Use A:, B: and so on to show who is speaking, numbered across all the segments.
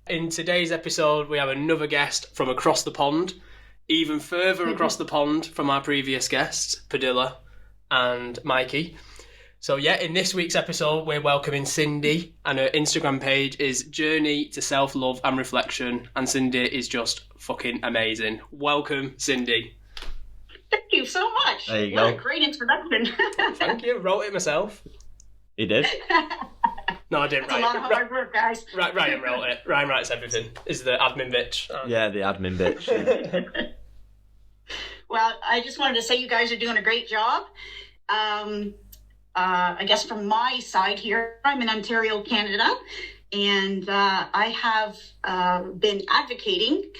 A: In today's episode, we have another guest from across the pond, even further across the pond from our previous guests, Padilla and Mikey. So yeah, in this week's episode, we're welcoming Cindy, and her Instagram page is Journey to Self-Love and Reflection, and Cindy is just fucking amazing. Welcome, Cindy.
B: Thank you so much.
C: There you
B: go.
C: go.
B: What a great introduction.
A: Thank you. Wrote it myself.
C: He did?
A: No, I didn't
B: write it. It's a lot of hard work, guys.
A: Ryan wrote it. Ryan writes everything. Is the admin bitch.
C: Yeah, the admin bitch. Yeah.
B: Well, I just wanted to say you guys are doing a great job. I guess from my side here, I'm in Ontario, Canada, and I have been advocating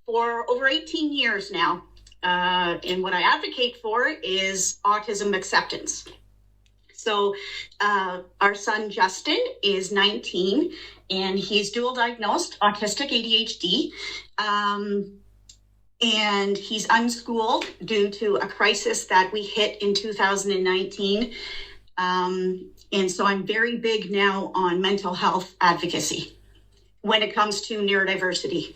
B: for over 18 years now. And what I advocate for is autism acceptance. So our son, Justin, is 19, and he's dual diagnosed autistic ADHD. And he's unschooled due to a crisis that we hit in 2019. And so I'm very big now on mental health advocacy when it comes to neurodiversity.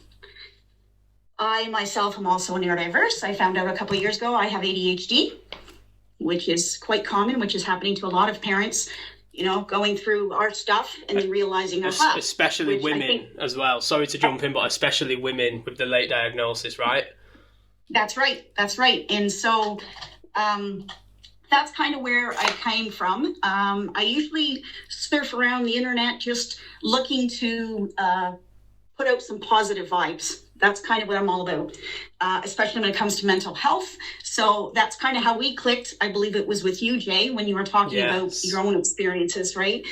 B: I myself am also neurodiverse. I found out a couple of years ago I have ADHD, which is quite common, which is happening to a lot of parents, you know, going through our stuff and then realizing,
A: especially women as well. Sorry to jump in, but especially women with the late diagnosis, right?
B: That's right. And so that's kind of where I came from. I usually surf around the internet just looking to put out some positive vibes. That's kind of what I'm all about, especially when it comes to mental health. So that's kind of how we clicked. I believe it was with you, Jay, when you were talking about your own experiences, right?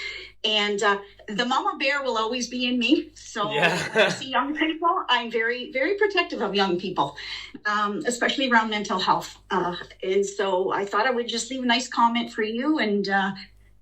B: And the mama bear will always be in me. So when I see young people, I'm very, very protective of young people, especially around mental health. And so I thought I would just leave a nice comment for you, and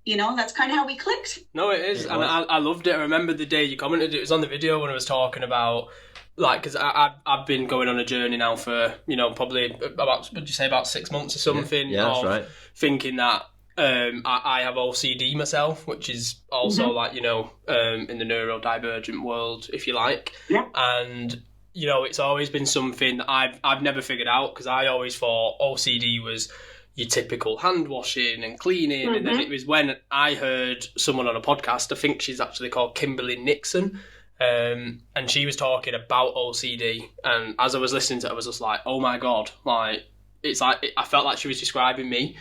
B: you know, that's kind of how we clicked.
A: No, it is. And I loved it. I remember the day you commented, it was on the video when I was talking about, like, because I've been going on a journey now for, you know, probably about, would you say about 6 months or something?
C: Yeah, that's right.
A: Thinking that I have OCD myself, which is also like, you know, in the neurodivergent world, if you like.
B: Yeah.
A: And, you know, it's always been something that I've never figured out, because I always thought OCD was your typical hand washing and cleaning. And then it was when I heard someone on a podcast, I think she's actually called Kimberly Nixon, and she was talking about OCD. And as I was listening to it, I was just like, oh my God, like, it's like, I felt like she was describing me.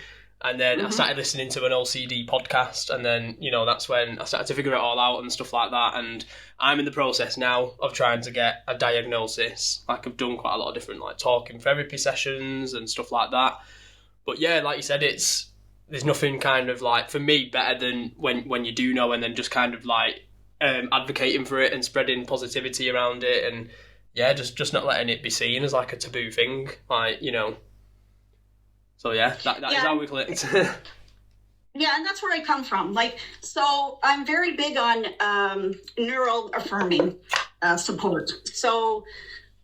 A: And then I started listening to an OCD podcast, and then, you know, that's when I started to figure it all out and stuff like that. And I'm in the process now of trying to get a diagnosis. Like, I've done quite a lot of different, like, talking therapy sessions and stuff like that. But yeah, like you said, there's nothing kind of like, for me, better than when you do know, and then just kind of like advocating for it and spreading positivity around it, and yeah, just not letting it be seen as like a taboo thing, like, you know. So yeah, that is how we clicked.
B: Yeah, and that's where I come from. Like, so I'm very big on neural affirming support. So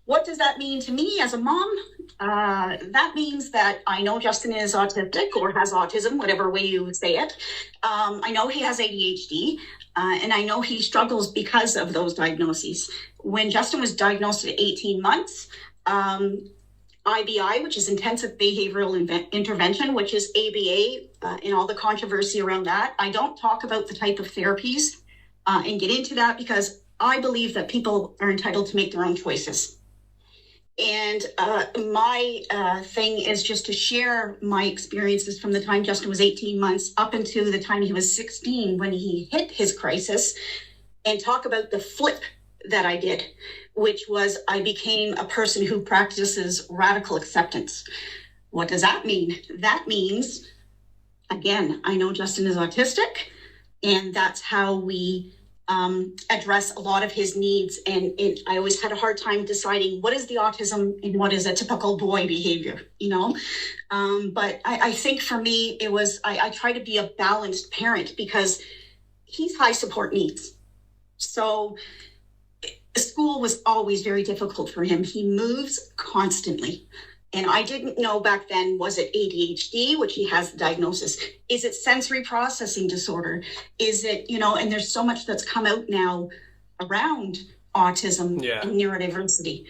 B: what does that mean to me as a mom? That means that I know Justin is autistic or has autism, whatever way you say it. I know he has ADHD, and I know he struggles because of those diagnoses. When Justin was diagnosed at 18 months, IBI, which is Intensive Behavioral Intervention, which is ABA, and all the controversy around that. I don't talk about the type of therapies and get into that, because I believe that people are entitled to make their own choices. And my thing is just to share my experiences from the time Justin was 18 months up until the time he was 16 when he hit his crisis, and talk about the flip that I did, which was I became a person who practices radical acceptance. What does that mean? That means, again, I know Justin is autistic, and that's how we address a lot of his needs. And I always had a hard time deciding what is the autism and what is a typical boy behavior, you know? But I think for me, it was, I try to be a balanced parent, because he's high support needs. So school was always very difficult for him. He moves constantly. And I didn't know back then, was it ADHD, which he has the diagnosis? Is it sensory processing disorder? Is it, you know, and there's so much that's come out now around autism and neurodiversity,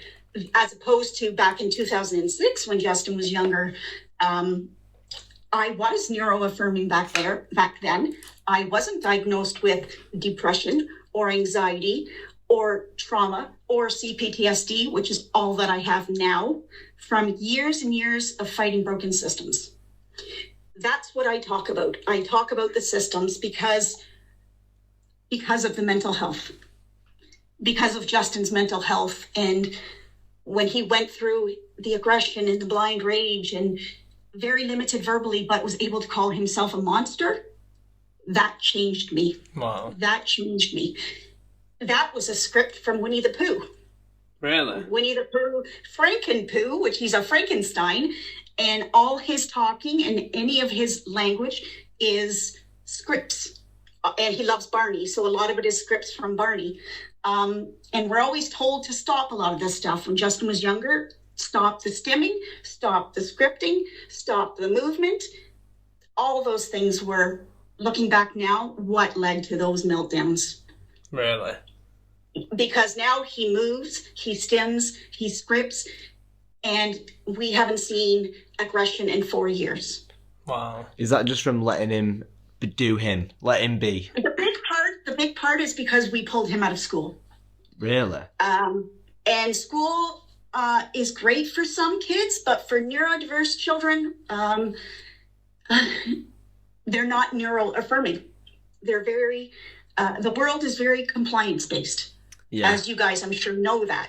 B: as opposed to back in 2006 when Justin was younger. I was neuroaffirming back then. I wasn't diagnosed with depression or anxiety or trauma or CPTSD, which is all that I have now from years and years of fighting broken systems. That's what I talk about. I talk about the systems because of the mental health, because of Justin's mental health. And when he went through the aggression and the blind rage and very limited verbally, but was able to call himself a monster, that changed me.
A: Wow.
B: That changed me. That was a script from Winnie the Pooh.
A: Really?
B: Winnie the Pooh, Frankenpooh, which he's a Frankenstein, and all his talking and any of his language is scripts. And he loves Barney, so a lot of it is scripts from Barney. And we're always told to stop a lot of this stuff. When Justin was younger, stop the stimming, stop the scripting, stop the movement. All those things were, looking back now, what led to those meltdowns.
A: Really?
B: Because now he moves, he stims, he scripts, and we haven't seen aggression in 4 years.
A: Wow.
C: Is that just from letting him do him? Let him be?
B: The big part is because we pulled him out of school.
C: Really?
B: And school is great for some kids, but for neurodiverse children, they're not neuroaffirming. They're very, the world is very compliance-based. Yeah. As you guys, I'm sure, know that.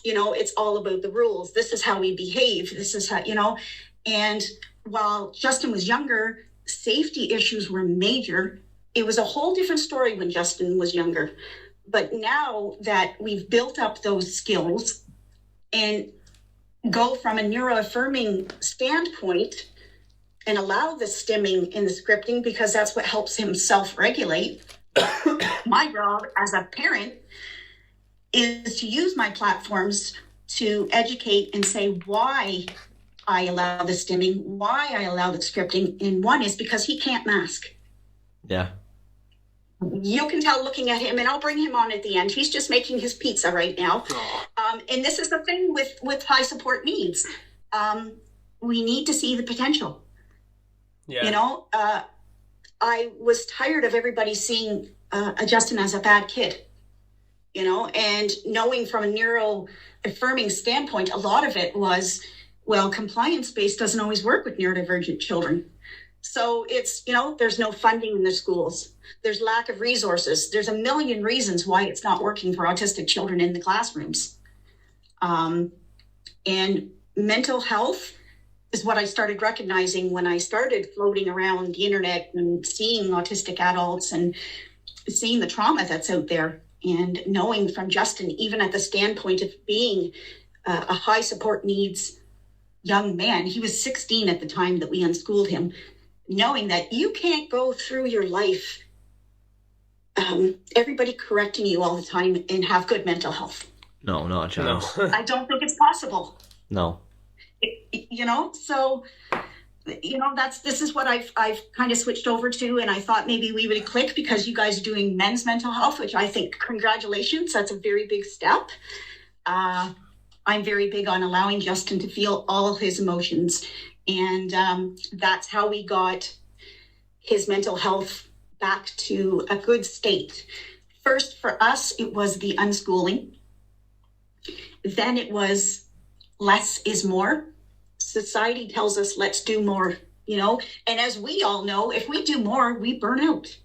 B: You know, it's all about the rules. This is how we behave. This is how, you know. And while Justin was younger, safety issues were major. It was a whole different story when Justin was younger. But now that we've built up those skills and go from a neuroaffirming standpoint and allow the stimming and the scripting, because that's what helps him self-regulate. My job as a parent is to use my platforms to educate and say why I allow the stimming, why I allow the scripting. And one is because he can't mask.
C: Yeah.
B: You can tell looking at him, and I'll bring him on at the end. He's just making his pizza right now. And this is the thing with high support needs. We need to see the potential. Yeah. You know, I was tired of everybody seeing Justin as a bad kid. You know, and knowing from a neuro-affirming standpoint, a lot of it was, well, compliance-based doesn't always work with neurodivergent children. So it's, you know, there's no funding in the schools. There's lack of resources. There's a million reasons why it's not working for autistic children in the classrooms. And mental health is what I started recognizing when I started floating around the internet and seeing autistic adults and seeing the trauma that's out there. And knowing from Justin, even at the standpoint of being a high support needs young man, he was 16 at the time that we unschooled him, knowing that you can't go through your life, everybody correcting you all the time and have good mental health.
C: No, not a chance.
B: No. I don't think it's possible.
C: No.
B: You know, so... You know, this is what I've kind of switched over to, and I thought maybe we would click because you guys are doing men's mental health, which I think, congratulations, that's a very big step. I'm very big on allowing Justin to feel all his emotions, and that's how we got his mental health back to a good state. First, for us, it was the unschooling. Then it was less is more. Society tells us, let's do more, you know, and as we all know, if we do more, we burn out.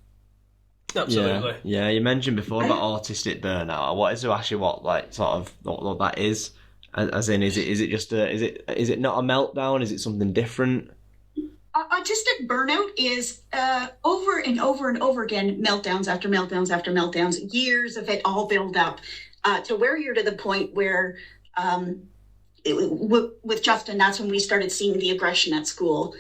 A: Absolutely.
C: Yeah, you mentioned before about autistic burnout. I wanted to ask you what that is. As in, is it just is it not a meltdown? Is it something different?
B: Autistic burnout is over and over and over again, meltdowns after meltdowns after meltdowns, years of it all build up to where you're to the point where with Justin, that's when we started seeing the aggression at school.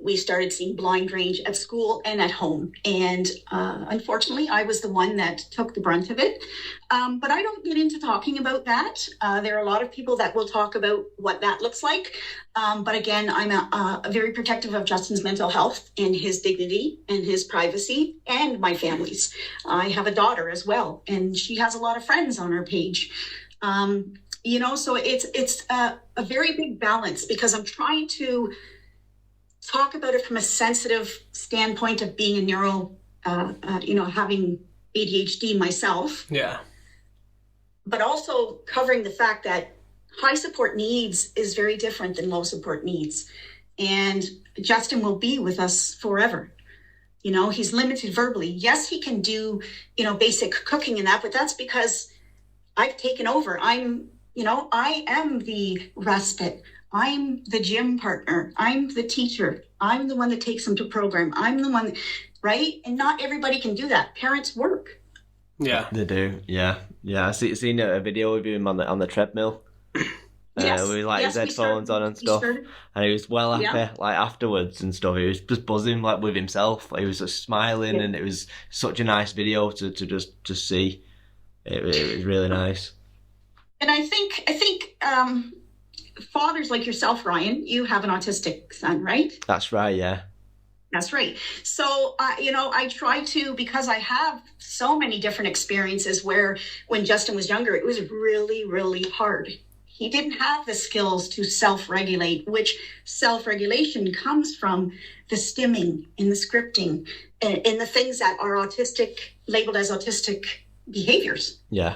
B: We started seeing blind range at school and at home. And unfortunately, I was the one that took the brunt of it. But I don't get into talking about that. There are a lot of people that will talk about what that looks like. But again, I'm a very protective of Justin's mental health and his dignity and his privacy and my family's. I have a daughter as well, and she has a lot of friends on her page. So it's a very big balance, because I'm trying to talk about it from a sensitive standpoint of being a neuro, having ADHD myself.
A: Yeah.
B: But also covering the fact that high support needs is very different than low support needs. And Justin will be with us forever. He's limited verbally. Yes, he can do, basic cooking and that, but that's because I've taken over. I am the respite. I'm the gym partner. I'm the teacher. I'm the one that takes them to program. I'm the one, right? And not everybody can do that. Parents work.
A: Yeah,
C: they do. Yeah. I seen a video of him on the treadmill.
B: Yes.
C: With his headphones on and stuff, and he was well happy. Like afterwards and stuff, he was just buzzing with himself. He was just smiling, and it was such a nice video to just see. It was really nice.
B: And I think fathers like yourself, Ryan, you have an autistic son, right?
C: That's right, yeah.
B: That's right. So, I try to, because I have so many different experiences where when Justin was younger, it was really, really hard. He didn't have the skills to self-regulate, which self-regulation comes from the stimming and the scripting and the things that are labeled as autistic behaviors.
C: Yeah.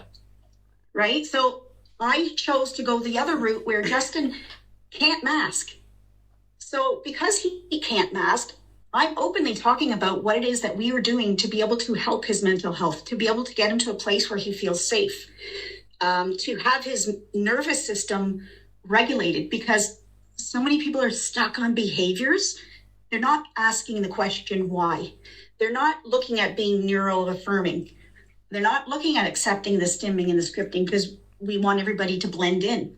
B: Right? So I chose to go the other route where Justin can't mask. So because he can't mask, I'm openly talking about what it is that we are doing to be able to help his mental health, to be able to get him to a place where he feels safe, to have his nervous system regulated, because so many people are stuck on behaviors. They're not asking the question why. They're not looking at being neuro-affirming. They're not looking at accepting the stimming and the scripting, because we want everybody to blend in.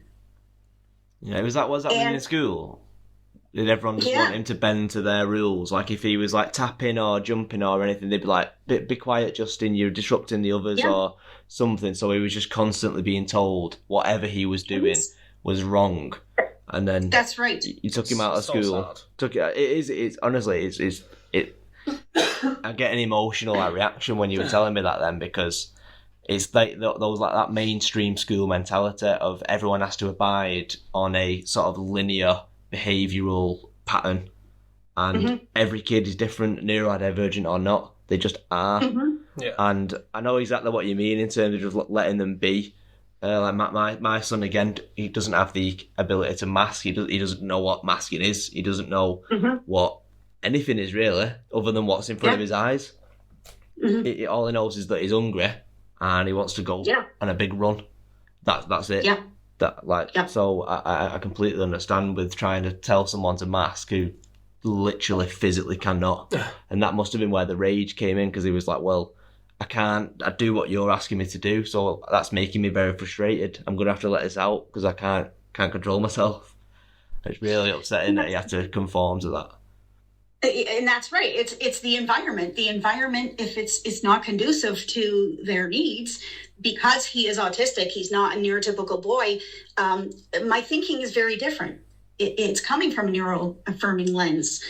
C: Yeah, was that in school? Did everyone just want him to bend to their rules? Like if he was like tapping or jumping or anything, they'd be like, be quiet, Justin, you're disrupting the others or something. So he was just constantly being told whatever he was doing was wrong. And then
B: that's right.
C: You took him out of school. It's honestly, I get an emotional reaction when you were telling me that then, because it's like those like that mainstream school mentality of everyone has to abide on a sort of linear behavioural pattern, and every kid is different, neurodivergent or not. They just are.
A: Yeah.
C: And I know exactly what you mean in terms of just letting them be. Like my son, again, he doesn't have the ability to mask. He doesn't know what masking is. He doesn't know what anything is really, other than what's in front of his eyes. All he knows is that he's hungry and he wants to go on a big run. That's it.
B: Yeah.
C: So I completely understand with trying to tell someone to mask who literally physically cannot. And that must have been where the rage came in, because he was like, well, I do what you're asking me to do, so that's making me very frustrated. I'm going to have to let this out because I can't control myself. It's really upsetting that you have to conform to that.
B: And that's right. It's the environment. The environment, if it's not conducive to their needs, because he is autistic, he's not a neurotypical boy. My thinking is very different. It's coming from a neuro-affirming lens.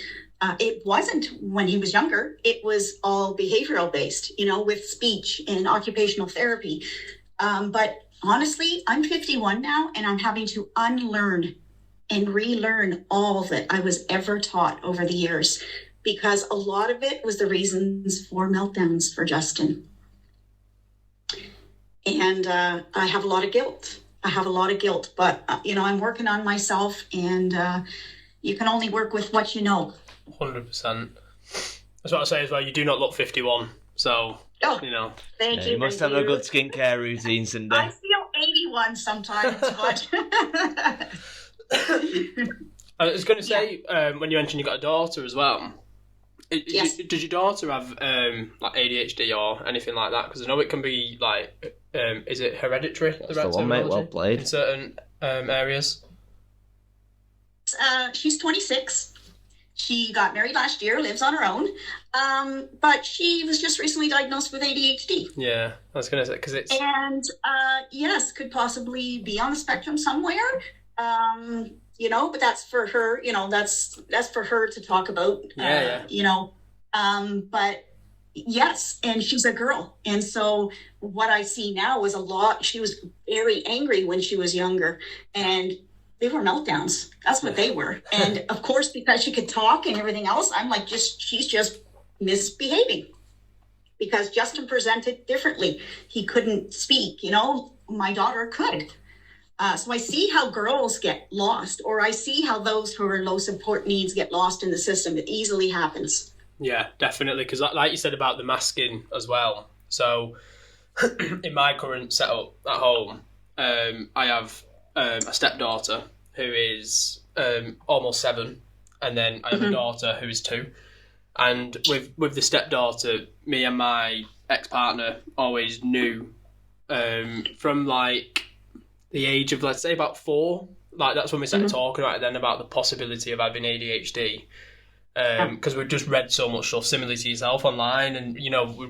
B: It wasn't when he was younger. It was all behavioral based, with speech and occupational therapy. But honestly, I'm 51 now, and I'm having to unlearn and relearn all that I was ever taught over the years, because a lot of it was the reasons for meltdowns for Justin. And I have a lot of guilt. But, I'm working on myself, and you can only work with what you know.
A: 100%. That's what I say as well. You do not look 51, so,
B: Thank you.
C: You must have a good skincare routine, Cindy.
B: I feel 81 sometimes, but...
A: I was going to say, when you mentioned you got a daughter as well,
B: yes.
A: Does your daughter have like ADHD or anything like that? Because I know it can be like, is it hereditary?
C: That's the one, mate. Well played.
A: In certain areas.
B: She's 26. She got married last year, lives on her own, but she was just recently diagnosed with ADHD.
A: Yeah, I was going to say, because it's...
B: And yes, could possibly be on the spectrum somewhere, but that's for her, that's for her to talk about, but yes, and she's a girl. And so what I see now is she was very angry when she was younger, and they were meltdowns. That's what they were. And of course, because she could talk and everything else, I'm like, she's just misbehaving. Because Justin presented differently. He couldn't speak, my daughter could. So I see how girls get lost, or I see how those who are low support needs get lost in the system. It easily happens.
A: Yeah, definitely. Because like you said about the masking as well. So in my current setup at home, I have a stepdaughter who is almost 7, and then I have a daughter who is 2. And with the stepdaughter, me and my ex-partner always knew from like the age of, let's say, about 4, like that's when we started talking about it then, about the possibility of having ADHD. Because we've just read so much stuff similarly to yourself online, and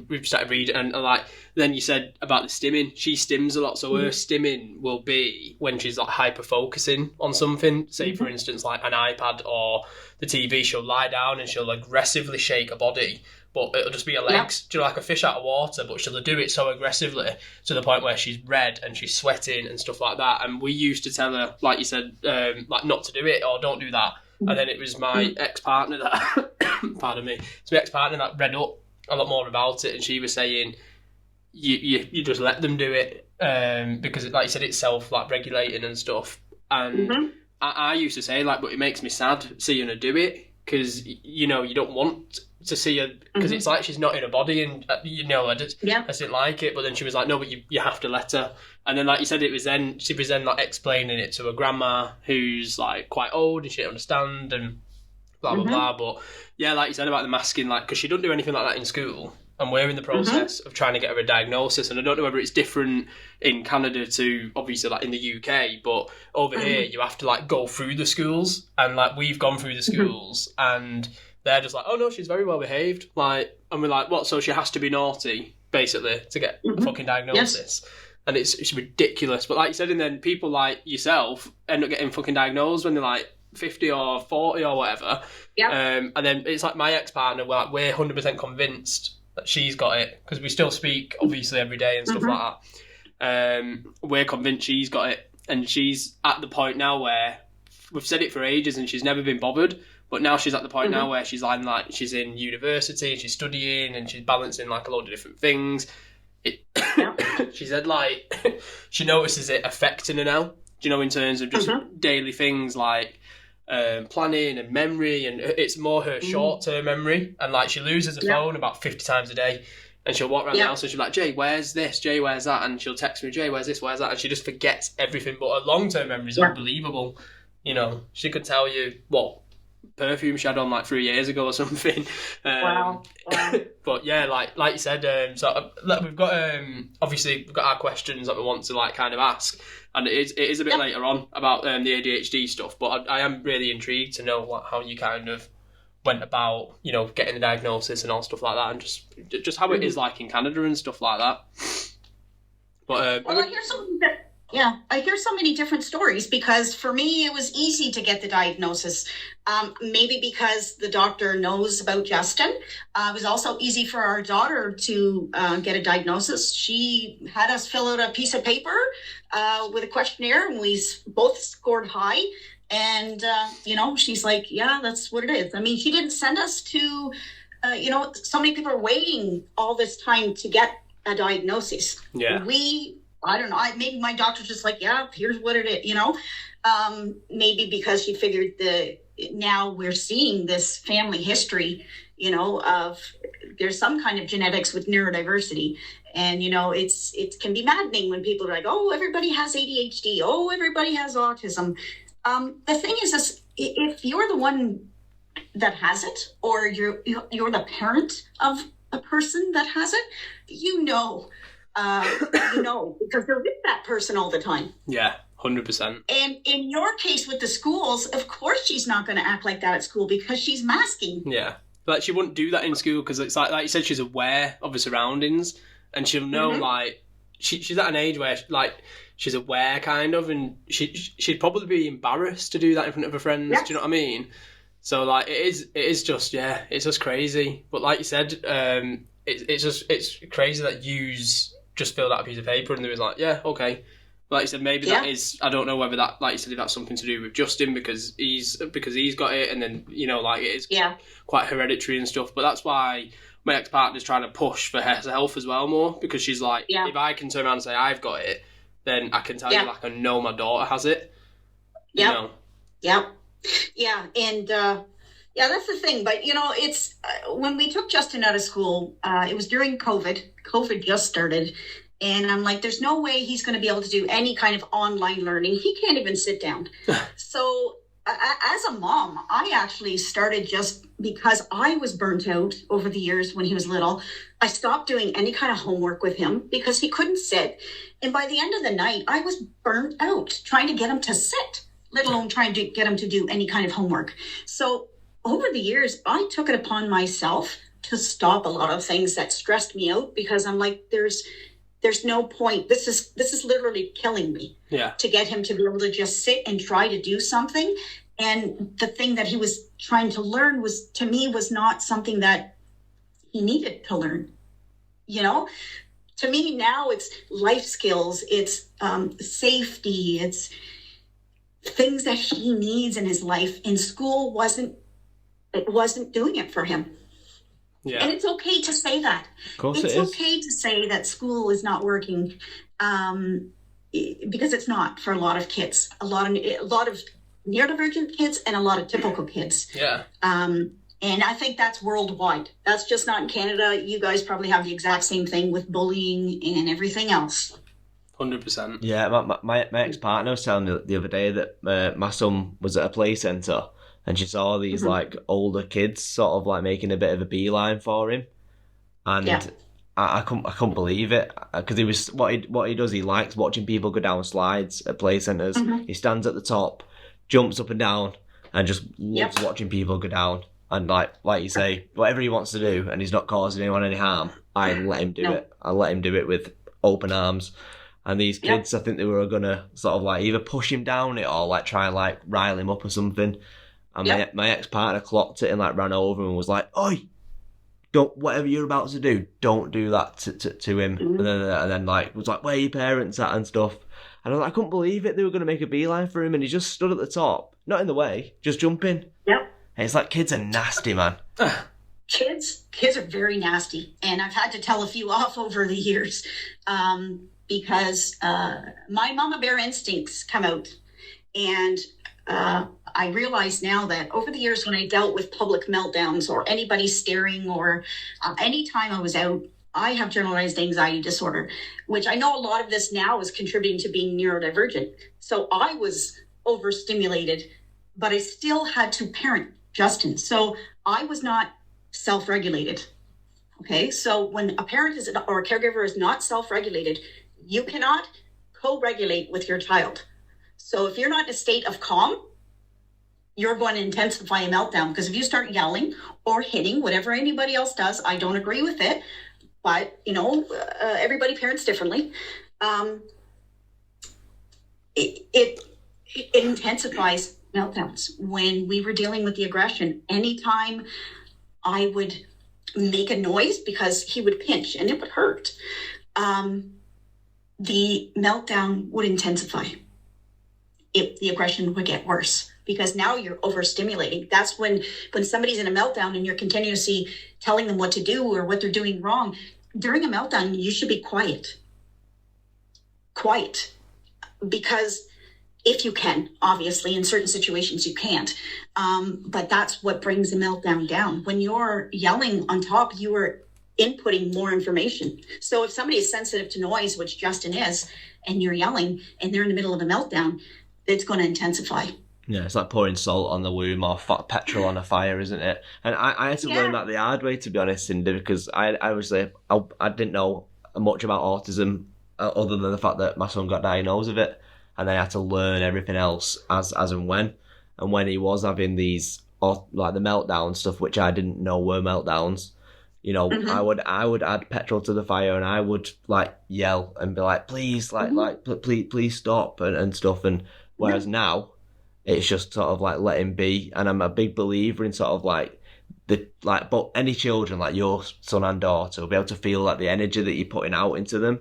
A: we've started reading, and like then you said about the stimming. She stims a lot, so her stimming will be when she's like hyper focusing on something. Say for instance, like an iPad or the TV, she'll lie down and she'll aggressively shake her body, but it'll just be her legs, like a fish out of water. But she'll do it so aggressively to the point where she's red and she's sweating and stuff like that. And we used to tell her, like you said, like not to do it or don't do that. And then it was my ex-partner that, pardon me, it's my ex-partner that read up a lot more about it, and she was saying, you just let them do it, because, like you said, it's self-regulating and stuff. And I used to say, but it makes me sad seeing her do it, because, you don't want to see her, because it's like she's not in her body, and, I didn't like it, but then she was like, no, but you have to let her. And then, like you said, she was then explaining it to her grandma, who's quite old and she didn't understand and blah, blah, blah. But yeah, like you said about the masking, because she doesn't do anything like that in school. And we're in the process of trying to get her a diagnosis. And I don't know whether it's different in Canada to, obviously, in the UK. But over here, you have to, go through the schools. And, we've gone through the schools. And they're just like, oh, no, she's very well behaved. And we're like, what? So she has to be naughty, basically, to get a fucking diagnosis. Yes. And it's ridiculous. But like you said, and then people like yourself end up getting fucking diagnosed when they're 50 or 40 or whatever. Yeah. And then it's my ex-partner, we're 100% convinced that she's got it, because we still speak, obviously, every day and stuff like that. We're convinced she's got it. And she's at the point now where we've said it for ages and she's never been bothered. But now she's at the point now where she's she's in university and she's studying and she's balancing a load of different things. She said she notices it affecting her now, in terms of just daily things like planning and memory, and it's more her short-term memory, and she loses her phone about 50 times a day, and she'll walk around the house and she'll be like, Jay, where's this? Jay, where's that? And she'll text me, Jay, where's this? Where's that? And she just forgets everything, but her long-term memory is unbelievable. She could tell you what perfume she had on 3 years ago or something. Wow. But yeah, like you said, so we've got obviously we've got our questions that we want to kind of ask, and it is a bit later on about the ADHD stuff, but I am really intrigued to know how you kind of went about getting the diagnosis and all stuff like that, and just how it is in Canada and stuff like that. But
B: I hear something that I hear so many different stories, because for me, it was easy to get the diagnosis. Maybe because the doctor knows about Justin. It was also easy for our daughter to get a diagnosis. She had us fill out a piece of paper with a questionnaire, and we both scored high. And, she's like, yeah, that's what it is. I mean, she didn't send us to, so many people are waiting all this time to get a diagnosis. Yeah. I don't know. Maybe my doctor's just like, yeah, here's what it is, maybe because she figured now we're seeing this family history, of there's some kind of genetics with neurodiversity. And, it can be maddening when people are like, oh, everybody has ADHD. Oh, everybody has autism. The thing is this, if you're the one that has it, or you're the parent of a person that has it, because they're with that person all the time.
A: Yeah, 100%.
B: And in your case with the schools, of course she's not going to act like that at school because she's masking.
A: Yeah. Like, she wouldn't do that in school because it's like you said, she's aware of her surroundings and she'll know, like, she's at an age where, like, she's aware, kind of, and she'd probably be embarrassed to do that in front of her friends. Yes. Do you know what I mean? So, like, it is just, yeah, it's just crazy. But like you said, it's crazy that you just filled out a piece of paper and they was like, yeah, okay. Like you said, maybe that is, I don't know whether that, like you said, if that's something to do with Justin because he's got it, and then, you know, like, it is quite hereditary and stuff. But that's why my ex-partner's trying to push for her health as well more, because she's like, if I can turn around and say I've got it, then I can tell you, like, I know my daughter has it. You know?
B: Yeah. And that's the thing. But, you know, it's when we took Justin out of school, it was during COVID. COVID just started. And I'm like, there's no way he's going to be able to do any kind of online learning. He can't even sit down. So as a mom, I actually started, just because I was burnt out over the years when he was little. I stopped doing any kind of homework with him because he couldn't sit. And by the end of the night, I was burnt out trying to get him to sit, let alone trying to get him to do any kind of homework. So over the years, I took it upon myself to stop a lot of things that stressed me out, because I'm like, there's no point. This is literally killing me. To get him to be able to just sit and try to do something. And the thing that he was trying to learn was not something that he needed to learn. You know, to me now it's life skills, it's safety, it's things that he needs in his life. And school wasn't doing it for him. Yeah. And it's okay to say that.
C: Of course
B: it's okay to say that school is not working, because it's not for a lot of kids. A lot of neurodivergent kids and a lot of typical kids.
A: Yeah.
B: And I think that's worldwide. That's just not in Canada. You guys probably have the exact same thing with bullying and everything else.
A: 100%.
C: Yeah, my ex-partner was telling me the other day that my son was at a play centre and she saw these like older kids sort of like making a bit of a beeline for him, and I couldn't believe it, because he was what he does. He likes watching people go down slides at play centres. He stands at the top, jumps up and down, and just loves watching people go down. And like you say, whatever he wants to do, and he's not causing anyone any harm, I let him do it. I let him do it with open arms. And these kids, I think they were gonna sort of like either push him down it or like try and like rile him up or something. And my ex-partner clocked it and like ran over and was like, "Oi, don't, whatever you're about to do, don't do that to him." And then like was like, "Where are your parents at?" and stuff. And I couldn't believe it. They were going to make a beeline for him, and he just stood at the top, not in the way, just jumping.
B: Yep.
C: And it's like, kids are nasty, man.
B: Kids are very nasty, and I've had to tell a few off over the years, because my mama bear instincts come out, and I realize now that over the years when I dealt with public meltdowns or anybody staring, or anytime I was out, I have generalized anxiety disorder, which I know a lot of this now is contributing to being neurodivergent. So I was overstimulated, but I still had to parent Justin. So I was not self-regulated. Okay. So when a parent or a caregiver is not self-regulated, you cannot co-regulate with your child. So if you're not in a state of calm, you're going to intensify a meltdown, because if you start yelling or hitting, whatever anybody else does, I don't agree with it. But, you know, everybody parents differently. It intensifies meltdowns. When we were dealing with the aggression, anytime I would make a noise because he would pinch and it would hurt, the meltdown would intensify. The aggression would get worse, because now you're overstimulating. That's when somebody's in a meltdown and you're continuously telling them what to do or what they're doing wrong. During a meltdown, you should be quiet. Because if you can, obviously, in certain situations you can't. But that's what brings a meltdown down. When you're yelling on top, you are inputting more information. So if somebody is sensitive to noise, which Justin is, and you're yelling and they're in the middle of a meltdown, it's going to intensify.
C: Yeah, it's like pouring salt on the wound or petrol on a fire, isn't it? And I had to learn that the hard way, to be honest, Cindy, because I didn't know much about autism other than the fact that my son got diagnosed with it. and then I had to learn everything else as and when. And when he was having these, like the meltdown stuff, which I didn't know were meltdowns, you know, I would add petrol to the fire, and I would like yell and be like, please, please stop and stuff. And whereas now, it's just sort of like let him be. And I'm a big believer in sort of like but any children, like your son and daughter, will be able to feel like the energy that you're putting out into them.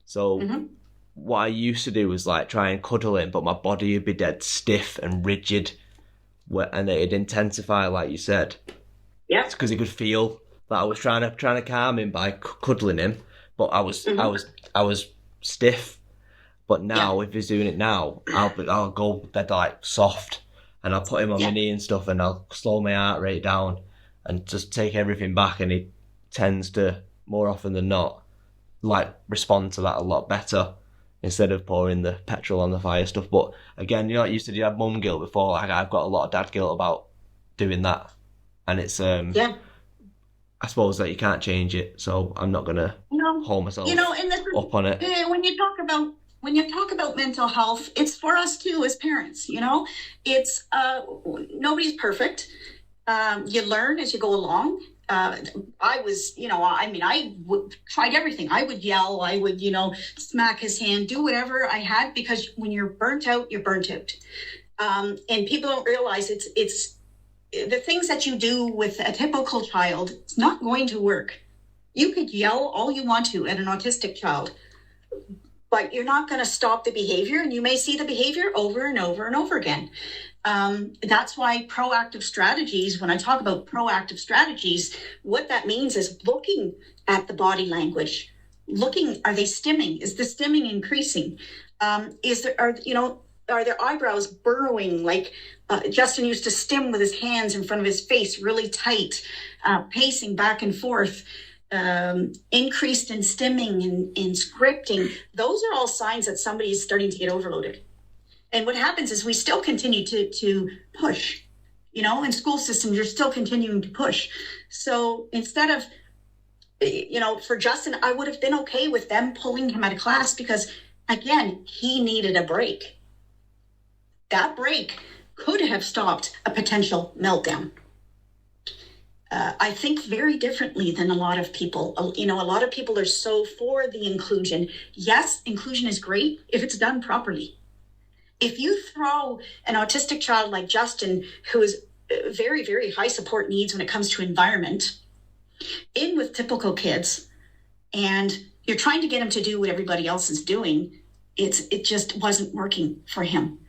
C: So what I used to do was like try and cuddle him, but my body would be dead stiff and rigid, and it'd intensify, like you said. Yeah, it's because he could feel that I was trying to calm him by cuddling him, but I was stiff. But now, if he's doing it now, I'll go dead like soft, and I'll put him on my knee and stuff, and I'll slow my heart rate down, and just take everything back, and he tends to, more often than not, like respond to that a lot better, instead of pouring the petrol on the fire stuff. But again, you know, you said you had mum guilt before. Like I've got a lot of dad guilt about doing that, and it's I suppose that you can't change it, so I'm not gonna hold myself up on it.
B: When you talk about mental health, it's for us too as parents. You know, it's nobody's perfect. You learn as you go along. I tried everything. I would yell, I would, smack his hand, do whatever I had, because when you're burnt out, you're burnt out. And people don't realize it's the things that you do with a typical child, it's not going to work. You could yell all you want to at an autistic child, but you're not going to stop the behavior, and you may see the behavior over and over and over again. That's why proactive strategies, when I talk about proactive strategies, what that means is looking at the body language, are they stimming? Is the stimming increasing? Are their eyebrows burrowing? Like Justin used to stim with his hands in front of his face really tight, pacing back and forth, increased in stimming and scripting. Those are all signs that somebody is starting to get overloaded. And what happens is we still continue to push, in school systems, you're still continuing to push. So instead of, for Justin, I would have been okay with them pulling him out of class because, again, he needed a break. That break could have stopped a potential meltdown. I think very differently than a lot of people. A lot of people are so for the inclusion. Yes, inclusion is great if it's done properly. If you throw an autistic child like Justin, who is very, very high support needs when it comes to environment, in with typical kids, and you're trying to get him to do what everybody else is doing, it just wasn't working for him.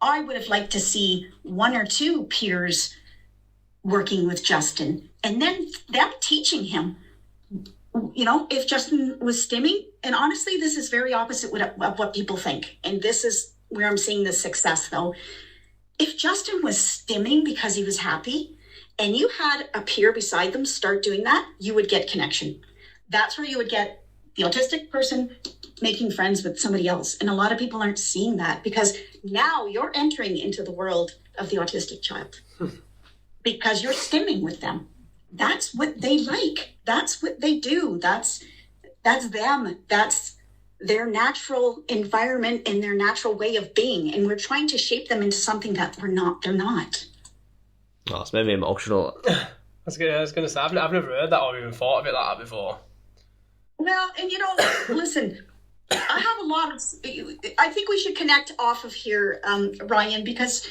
B: I would have liked to see one or two peers working with Justin, and then them teaching him, if Justin was stimming, and honestly, this is very opposite of what people think, and this is where I'm seeing the success though. If Justin was stimming because he was happy and you had a peer beside them start doing that, you would get connection. That's where you would get the autistic person making friends with somebody else. And a lot of people aren't seeing that because now you're entering into the world of the autistic child because you're stimming with them. That's what they like. That's what they do. That's them. That's their natural environment and their natural way of being, and we're trying to shape them into something that they're not.
C: Oh, it's made me emotional.
A: I was gonna say I've never heard that or even thought of it like that before.
B: Well, and listen, I have a lot of. I think we should connect off of here, Ryan, because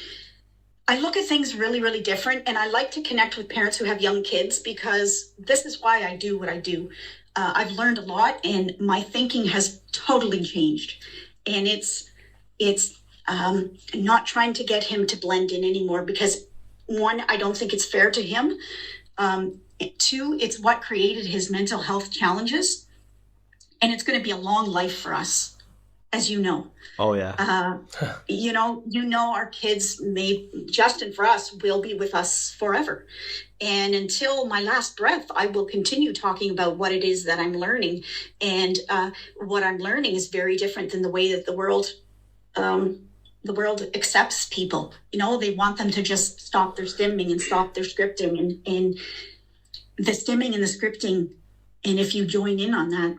B: I look at things really, really different, and I like to connect with parents who have young kids because this is why I do what I do. I've learned a lot, and my thinking has totally changed. And it's not trying to get him to blend in anymore because, one, I don't think it's fair to him. Two, it's what created his mental health challenges, and it's going to be a long life for us, as you know.
C: Oh yeah.
B: Our kids Justin for us will be with us forever. And until my last breath, I will continue talking about what it is that I'm learning. And what I'm learning is very different than the way that the world accepts people. They want them to just stop their stimming and stop their scripting and the stimming and the scripting. And if you join in on that,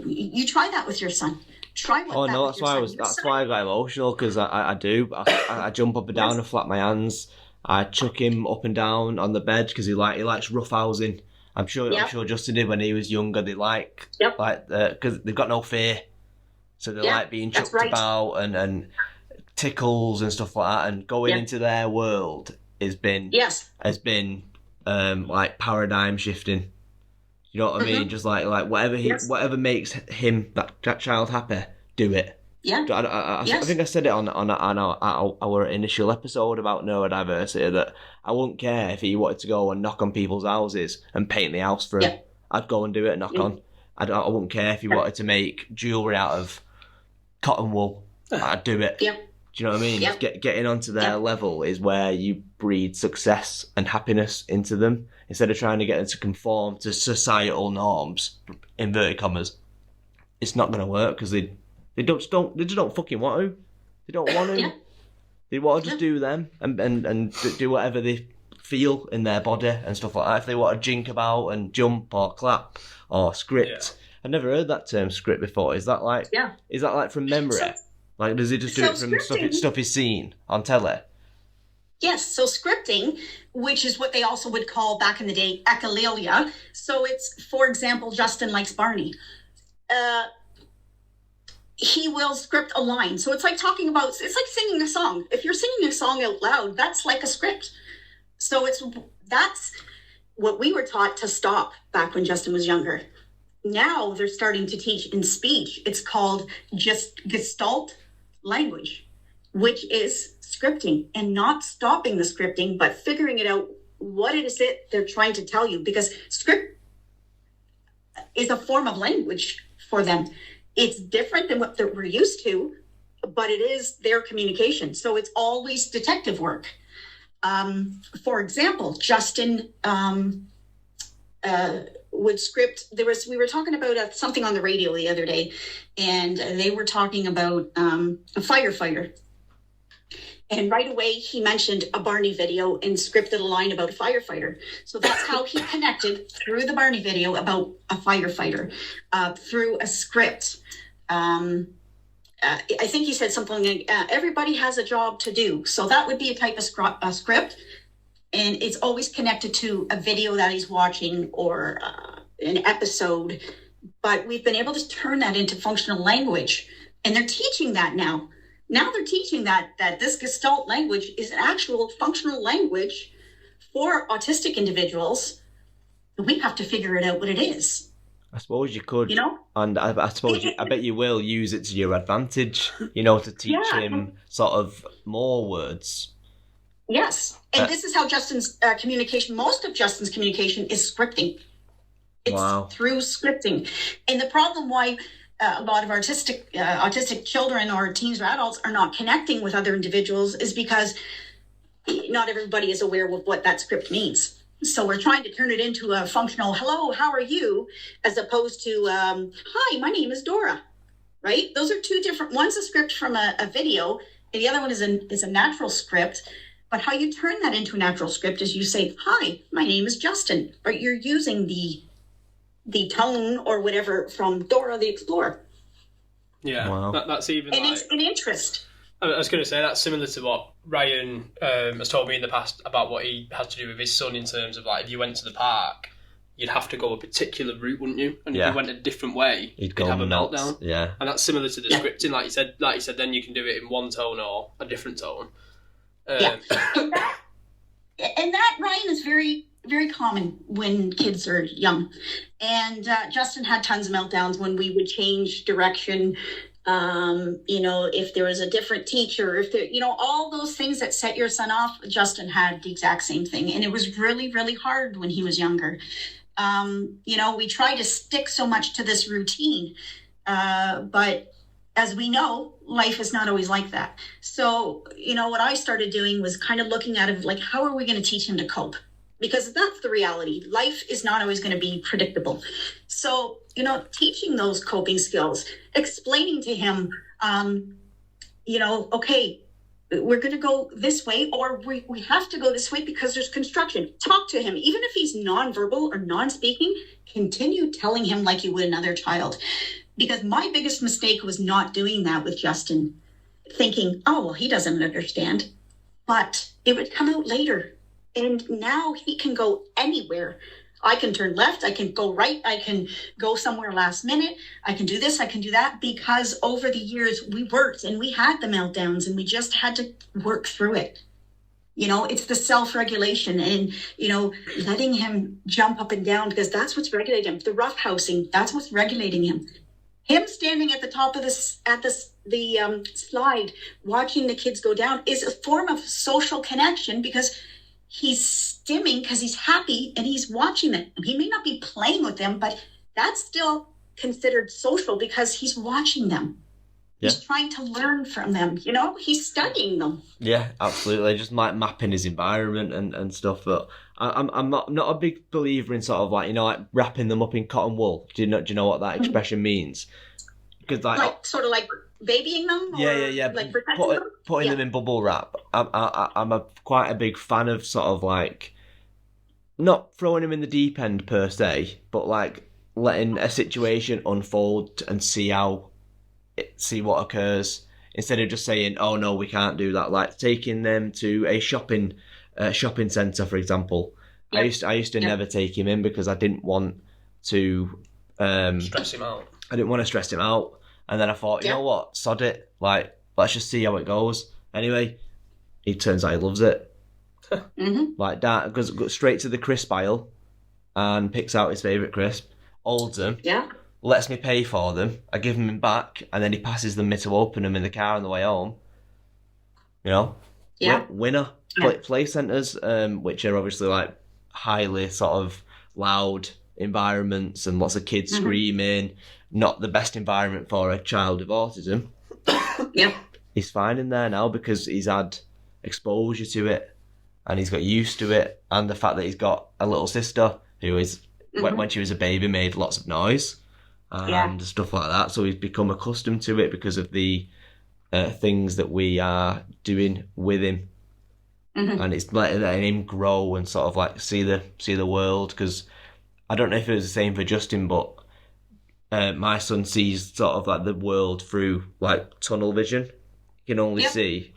B: you try that with your son. Try what
C: Oh
B: that
C: no,
B: with your son.
C: that's why I got emotional, because I do. I jump up and down and flap my hands. I chuck him up and down on the bed because he likes roughhousing. I'm sure Justin did when he was younger. They because they've got no fear, so they like being chucked about and tickles and stuff like that. And going into their world has been like paradigm shifting. You know what I mean? Just like whatever makes him that child happy, do it.
B: Yeah.
C: I think I said it on our initial episode about neurodiversity that I wouldn't care if he wanted to go and knock on people's houses and paint the house for him. Yeah. I'd go and do it and knock on. I wouldn't care if he wanted to make jewellery out of cotton wool. I'd do it. Yeah. Do you know what I mean? Yeah. Getting onto their level is where you breed success and happiness into them instead of trying to get them to conform to societal norms, inverted commas. It's not going to work because they just don't fucking want to. They don't want to. Yeah. They want to just do them and do whatever they feel in their body and stuff like that. If they want to jink about and jump or clap or script. I've never heard that term script before. Is that like from memory? Like, does he just do it from stuff he's seen on telly?
B: Yes, so scripting, which is what they also would call back in the day echolalia. So it's, for example, Justin likes Barney. He will script a line. So it's like it's like singing a song. If you're singing a song out loud, that's like a script. So that's what we were taught to stop back when Justin was younger. Now they're starting to teach in speech. It's called just Gestalt language, which is scripting and not stopping the scripting, but figuring it out what it is that they're trying to tell you, because script is a form of language for them. It's different than what we're used to, but it is their communication. So it's always detective work. For example, Justin would script. We were talking about something on the radio the other day, and they were talking about a firefighter. And right away, he mentioned a Barney video and scripted a line about a firefighter. So that's how he connected through the Barney video about a firefighter, through a script. I think he said something like, everybody has a job to do. So that would be a type of script. And it's always connected to a video that he's watching or an episode. But we've been able to turn that into functional language. And they're teaching that now. Now they're teaching that this Gestalt language is an actual functional language for autistic individuals. We have to figure it out what it is.
C: I suppose you could, and I suppose I bet you will use it to your advantage, to teach him sort of more words.
B: Yes, and this is how Justin's communication, most of Justin's communication is scripting. It's through scripting. And the problem why a lot of autistic children or teens or adults are not connecting with other individuals is because not everybody is aware of what that script means. So we're trying to turn it into a functional, hello, how are you? As opposed to, hi, my name is Dora, right? Those are two different, one's a script from a video, and the other one is a natural script. But how you turn that into a natural script is you say, hi, my name is Justin, but you're using the tone or whatever from Dora the Explorer.
A: Yeah, that's even
B: and it's an interest.
A: I was going to say that's similar to what Ryan has told me in the past about what he had to do with his son in terms of like if you went to the park, you'd have to go a particular route, wouldn't you? And if you went a different way, you'd have a meltdown. Yeah, and that's similar to the scripting, like you said. Then you can do it in one tone or a different tone.
B: And that Ryan is very, very common when kids are young. And Justin had tons of meltdowns when we would change direction. If there was a different teacher, if there, all those things that set your son off, Justin had the exact same thing. And it was really, really hard when he was younger. We try to stick so much to this routine, but as we know, life is not always like that. So, what I started doing was kind of looking at it like, how are we going to teach him to cope? Because that's the reality. Life is not always going to be predictable. So, teaching those coping skills, explaining to him, okay, we're going to go this way, or we have to go this way because there's construction. Talk to him. Even if he's nonverbal or non-speaking, continue telling him like you would another child. Because my biggest mistake was not doing that with Justin, thinking, oh, well, he doesn't understand. But it would come out later. And now he can go anywhere. I can turn left, I can go right, I can go somewhere last minute, I can do this, I can do that, because over the years we worked and we had the meltdowns and we just had to work through it. You know, it's the self-regulation and, you know, letting him jump up and down, because that's what's regulating him. The roughhousing, that's what's regulating him. Him standing at the top of the slide, watching the kids go down, is a form of social connection, because he's stimming because he's happy and he's watching them. He may not be playing with them, but that's still considered social because he's watching them. Yeah. He's trying to learn from them, you know? He's studying them.
C: Yeah, absolutely. Just like mapping his environment and stuff. But I'm not a big believer in sort of like, you know, like wrapping them up in cotton wool. Do you know what that expression means? Because like
B: sort of like babying them? Or
C: yeah.
B: Like
C: putting them in bubble wrap. I'm quite a big fan of sort of like not throwing him in the deep end per se, but like letting a situation unfold and see what occurs, instead of just saying, oh no, we can't do that. Like taking them to a shopping centre, for example. Yep. I used to never take him in because I didn't want to
A: stress him out.
C: I didn't want to stress him out. And then I thought, you know what, sod it. Like, let's just see how it goes. Anyway, it turns out he loves it.
B: Mm-hmm.
C: Like that, goes straight to the crisp aisle and picks out his favourite crisp, holds them, lets me pay for them, I give them back, and then he passes me to open them in the car on the way home. You know? Winner. Play centres, which are obviously like highly sort of loud environments and lots of kids screaming, not the best environment for a child with autism. He's fine in there now because he's had exposure to it and he's got used to it, and the fact that he's got a little sister who is when she was a baby made lots of noise and stuff like that, so he's become accustomed to it because of the things that we are doing with him. And it's letting him grow and sort of like see the world, because I don't know if it was the same for Justin, but my son sees sort of like the world through like tunnel vision. He can only see.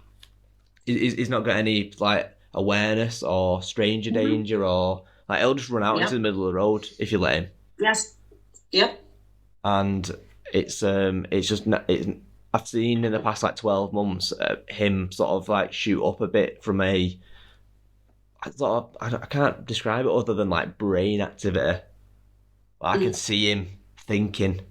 C: He's not got any like awareness or stranger danger, or like he'll just run out into the middle of the road if you let him.
B: Yes. Yep.
C: And it's just I've seen in the past like 12 months him sort of like shoot up a bit from I can't describe it other than like brain activity. I can see him thinking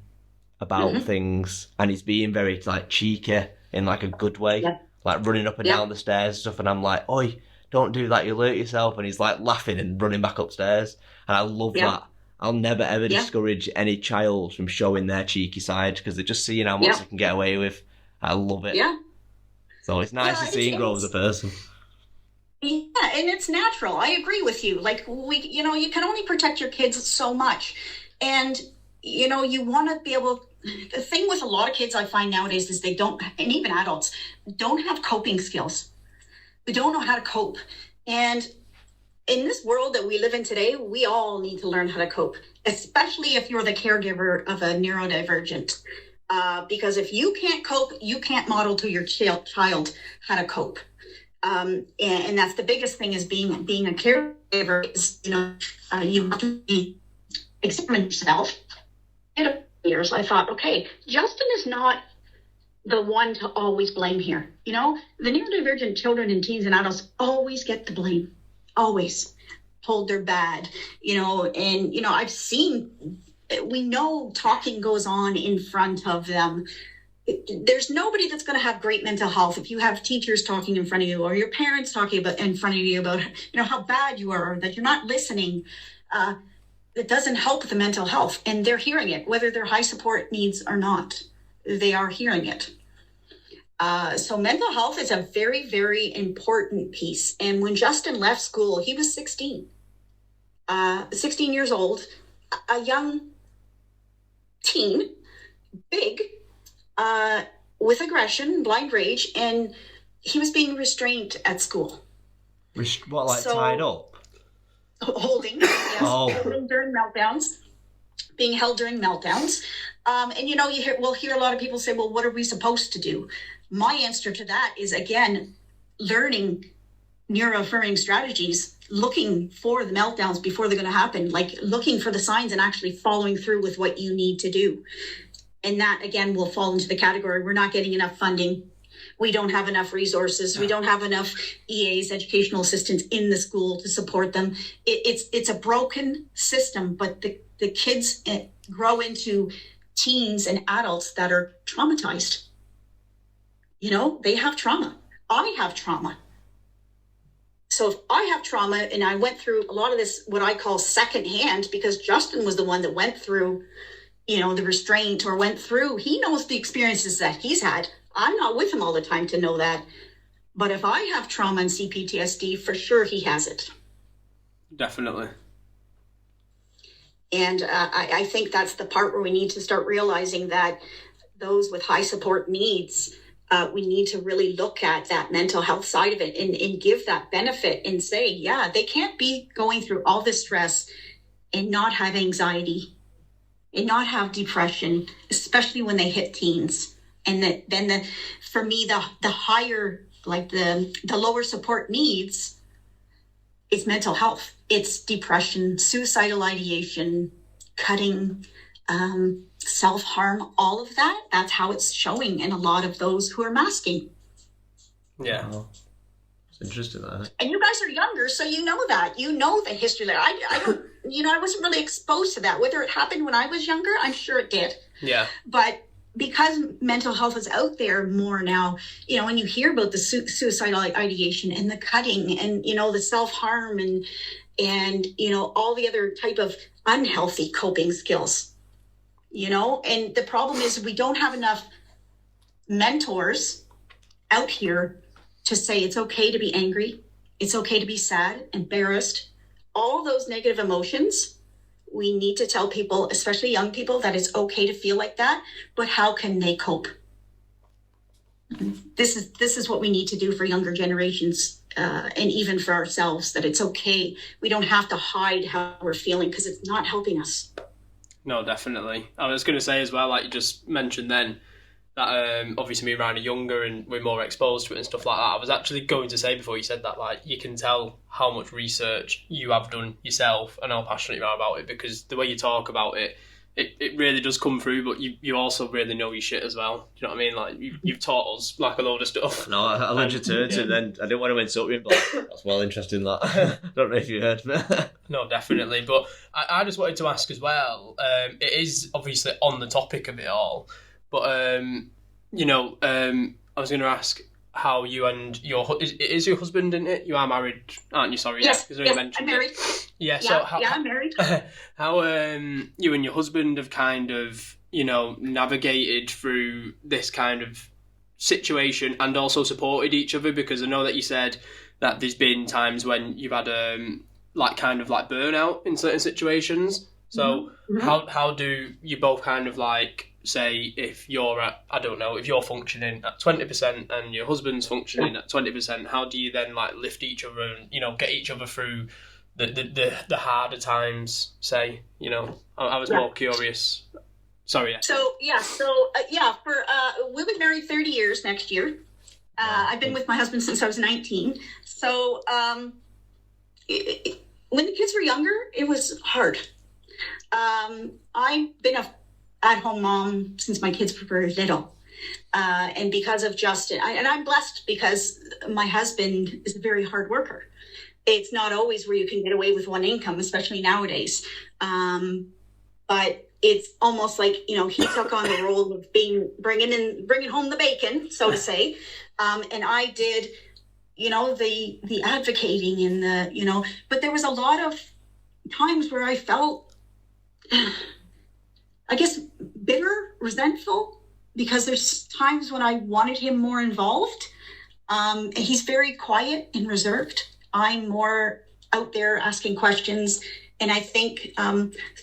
C: about things, and he's being very like cheeky in like a good way, like running up and down the stairs and stuff, and I'm like, oi, don't do that, you'll hurt yourself, and he's like laughing and running back upstairs, and I love that. I'll never ever discourage any child from showing their cheeky side, because they're just seeing how much they can get away with. I love it. So it's nice to see him grow as a person.
B: Yeah, and it's natural. I agree with you. Like, you can only protect your kids so much. And, you know, you want to be able... The thing with a lot of kids I find nowadays is they don't, and even adults, don't have coping skills. They don't know how to cope. And in this world that we live in today, we all need to learn how to cope, especially if you're the caregiver of a neurodivergent. Because if you can't cope, you can't model to your child how to cope. And that's the biggest thing, is being a caregiver is, you know, you have to examine yourself. In years, I thought, okay, Justin is not the one to always blame here. You know, the neurodivergent children and teens and adults always get the blame, always told they're bad, you know, and, you know, we know talking goes on in front of them. There's nobody that's going to have great mental health if you have teachers talking in front of you, or your parents talking in front of you about, you know, how bad you are, or that you're not listening. It doesn't help the mental health, and they're hearing it, whether they're high support needs or not. They are hearing it. So mental health is a very, very important piece. And when Justin left school, he was 16 years old, a young teen, big, with aggression, blind rage, and he was being restrained at school.
C: Tied up?
B: Holding, yes, holding during meltdowns. being held during meltdowns. And, we'll hear a lot of people say, well, what are we supposed to do? My answer to that is, again, learning neuroaffirming strategies, looking for the meltdowns before they're going to happen, like looking for the signs and actually following through with what you need to do. And that, again, will fall into the category, we're not getting enough funding. We don't have enough resources. We don't have enough EAs, educational assistants in the school to support them. It's a broken system, but the kids grow into teens and adults that are traumatized. They have trauma. I have trauma. So if I have trauma and I went through a lot of this, what I call secondhand, because Justin was the one that went through, the restraint or went through, he knows the experiences that he's had. I'm not with him all the time to know that. But if I have trauma and CPTSD, for sure he has it.
A: Definitely.
B: And I think that's the part where we need to start realizing that those with high support needs, we need to really look at that mental health side of it and give that benefit and say, yeah, they can't be going through all this stress and not have anxiety and not have depression, especially when they hit teens. And then for me, the higher, like the lower support needs, it's mental health. It's depression, suicidal ideation, cutting, self-harm, all of that. That's how it's showing in a lot of those who are masking.
A: Yeah.
C: Oh, it's interesting, that.
B: And you guys are younger, so you know that. You know the history there. I don't, I wasn't really exposed to that. Whether it happened when I was younger, I'm sure it did.
A: Yeah.
B: But because mental health is out there more now, when you hear about the suicidal ideation and the cutting and, the self-harm and all the other type of unhealthy coping skills, and the problem is we don't have enough mentors out here to say it's okay to be angry. It's okay to be sad, embarrassed, all those negative emotions. We need to tell people, especially young people, that it's okay to feel like that, but how can they cope? This is what we need to do for younger generations, and even for ourselves, that it's okay. We don't have to hide how we're feeling because it's not helping us.
A: No, definitely. I was going to say as well, like you just mentioned then, that obviously me around are younger and we're more exposed to it and stuff like that. I was actually going to say before you said that, like, you can tell how much research you have done yourself and how passionate you are about it, because the way you talk about it, it really does come through, but you also really know your shit as well. Do you know what I mean? Like, you've taught us like a load of stuff.
C: No, I learned your turn to, then I didn't want to insult you, but that's well interesting, that. Don't know if you heard me.
A: No, definitely. But I just wanted to ask as well, it is obviously on the topic of it all, but, I was going to ask how you and it is your husband, isn't it? You are married, aren't you? Sorry.
B: Yes,
A: I'm
B: married.
A: Yeah, so
B: I'm married.
A: How you and your husband have kind of, navigated through this kind of situation and also supported each other, because I know that you said that there's been times when you've had kind of burnout in certain situations. So how do you both kind of say if you're at, I don't know, if you're functioning at 20% and your husband's functioning at 20%, how do you then lift each other and, get each other through the harder times, say, I was more curious. Sorry. Yeah.
B: We've been married 30 years next year. I've been with my husband since I was 19. So when the kids were younger, it was hard. I've been a at-home mom since my kids were very little. And because of Justin, I'm blessed because my husband is a very hard worker. It's not always where you can get away with one income, especially nowadays. But it's almost like, he took on the role of bringing home the bacon, so to say. And I did, the advocating and but there was a lot of times where I felt, I guess, bitter, resentful, because there's times when I wanted him more involved. He's very quiet and reserved. I'm more out there asking questions. And I think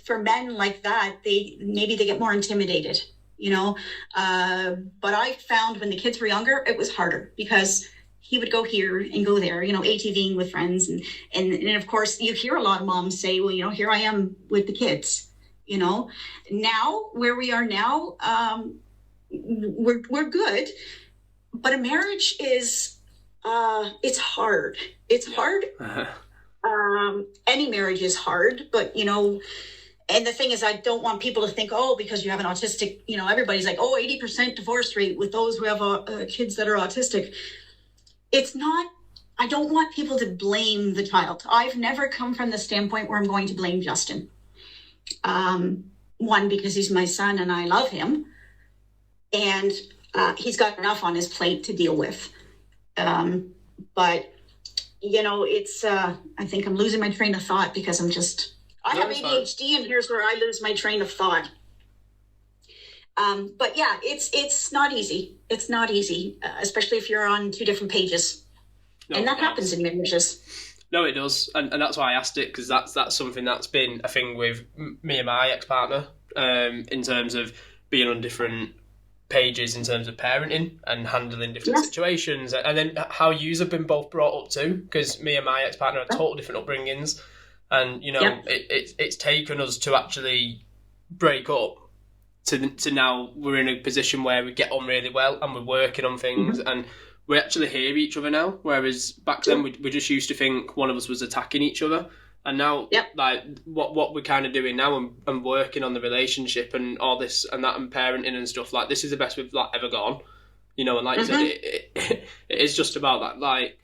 B: for men like that, they get more intimidated, But I found when the kids were younger, it was harder because he would go here and go there, ATVing with friends. And of course, you hear a lot of moms say, well, here I am with the kids. you know. Now, where we are now, we're good, but a marriage is, it's hard. It's hard. Any marriage is hard, but, you know, and the thing is, I don't want people to think, oh, because you have an autistic, you know, everybody's like, oh, 80% divorce rate with those who have kids that are autistic. It's not, I don't want people to blame the child. I've never come from the standpoint where I'm going to blame Justin. One, because he's my son and I love him. And he's got enough on his plate to deal with. But, you know, it's, I think I'm losing my train of thought because I have ADHD, and here's where I lose my train of thought. But yeah, it's not easy. It's not easy, especially if you're on two different pages. No, and that happens in marriages.
A: No, it does. And that's why I asked it, because that's something that's been a thing with me and my ex-partner, in terms of being on different pages in terms of parenting and handling different situations. And then how yous have been both brought up too, because me and my ex-partner are total different upbringings. And, you know, it's taken us to actually break up to now we're in a position where we get on really well and we're working on things and we actually hear each other now. Whereas back then we just used to think one of us was attacking each other. And now, like, what we're kind of doing now and working on the relationship and all this and that and parenting and stuff, like, this is the best we've like ever gone. You know, and like you said, it is just about that, like,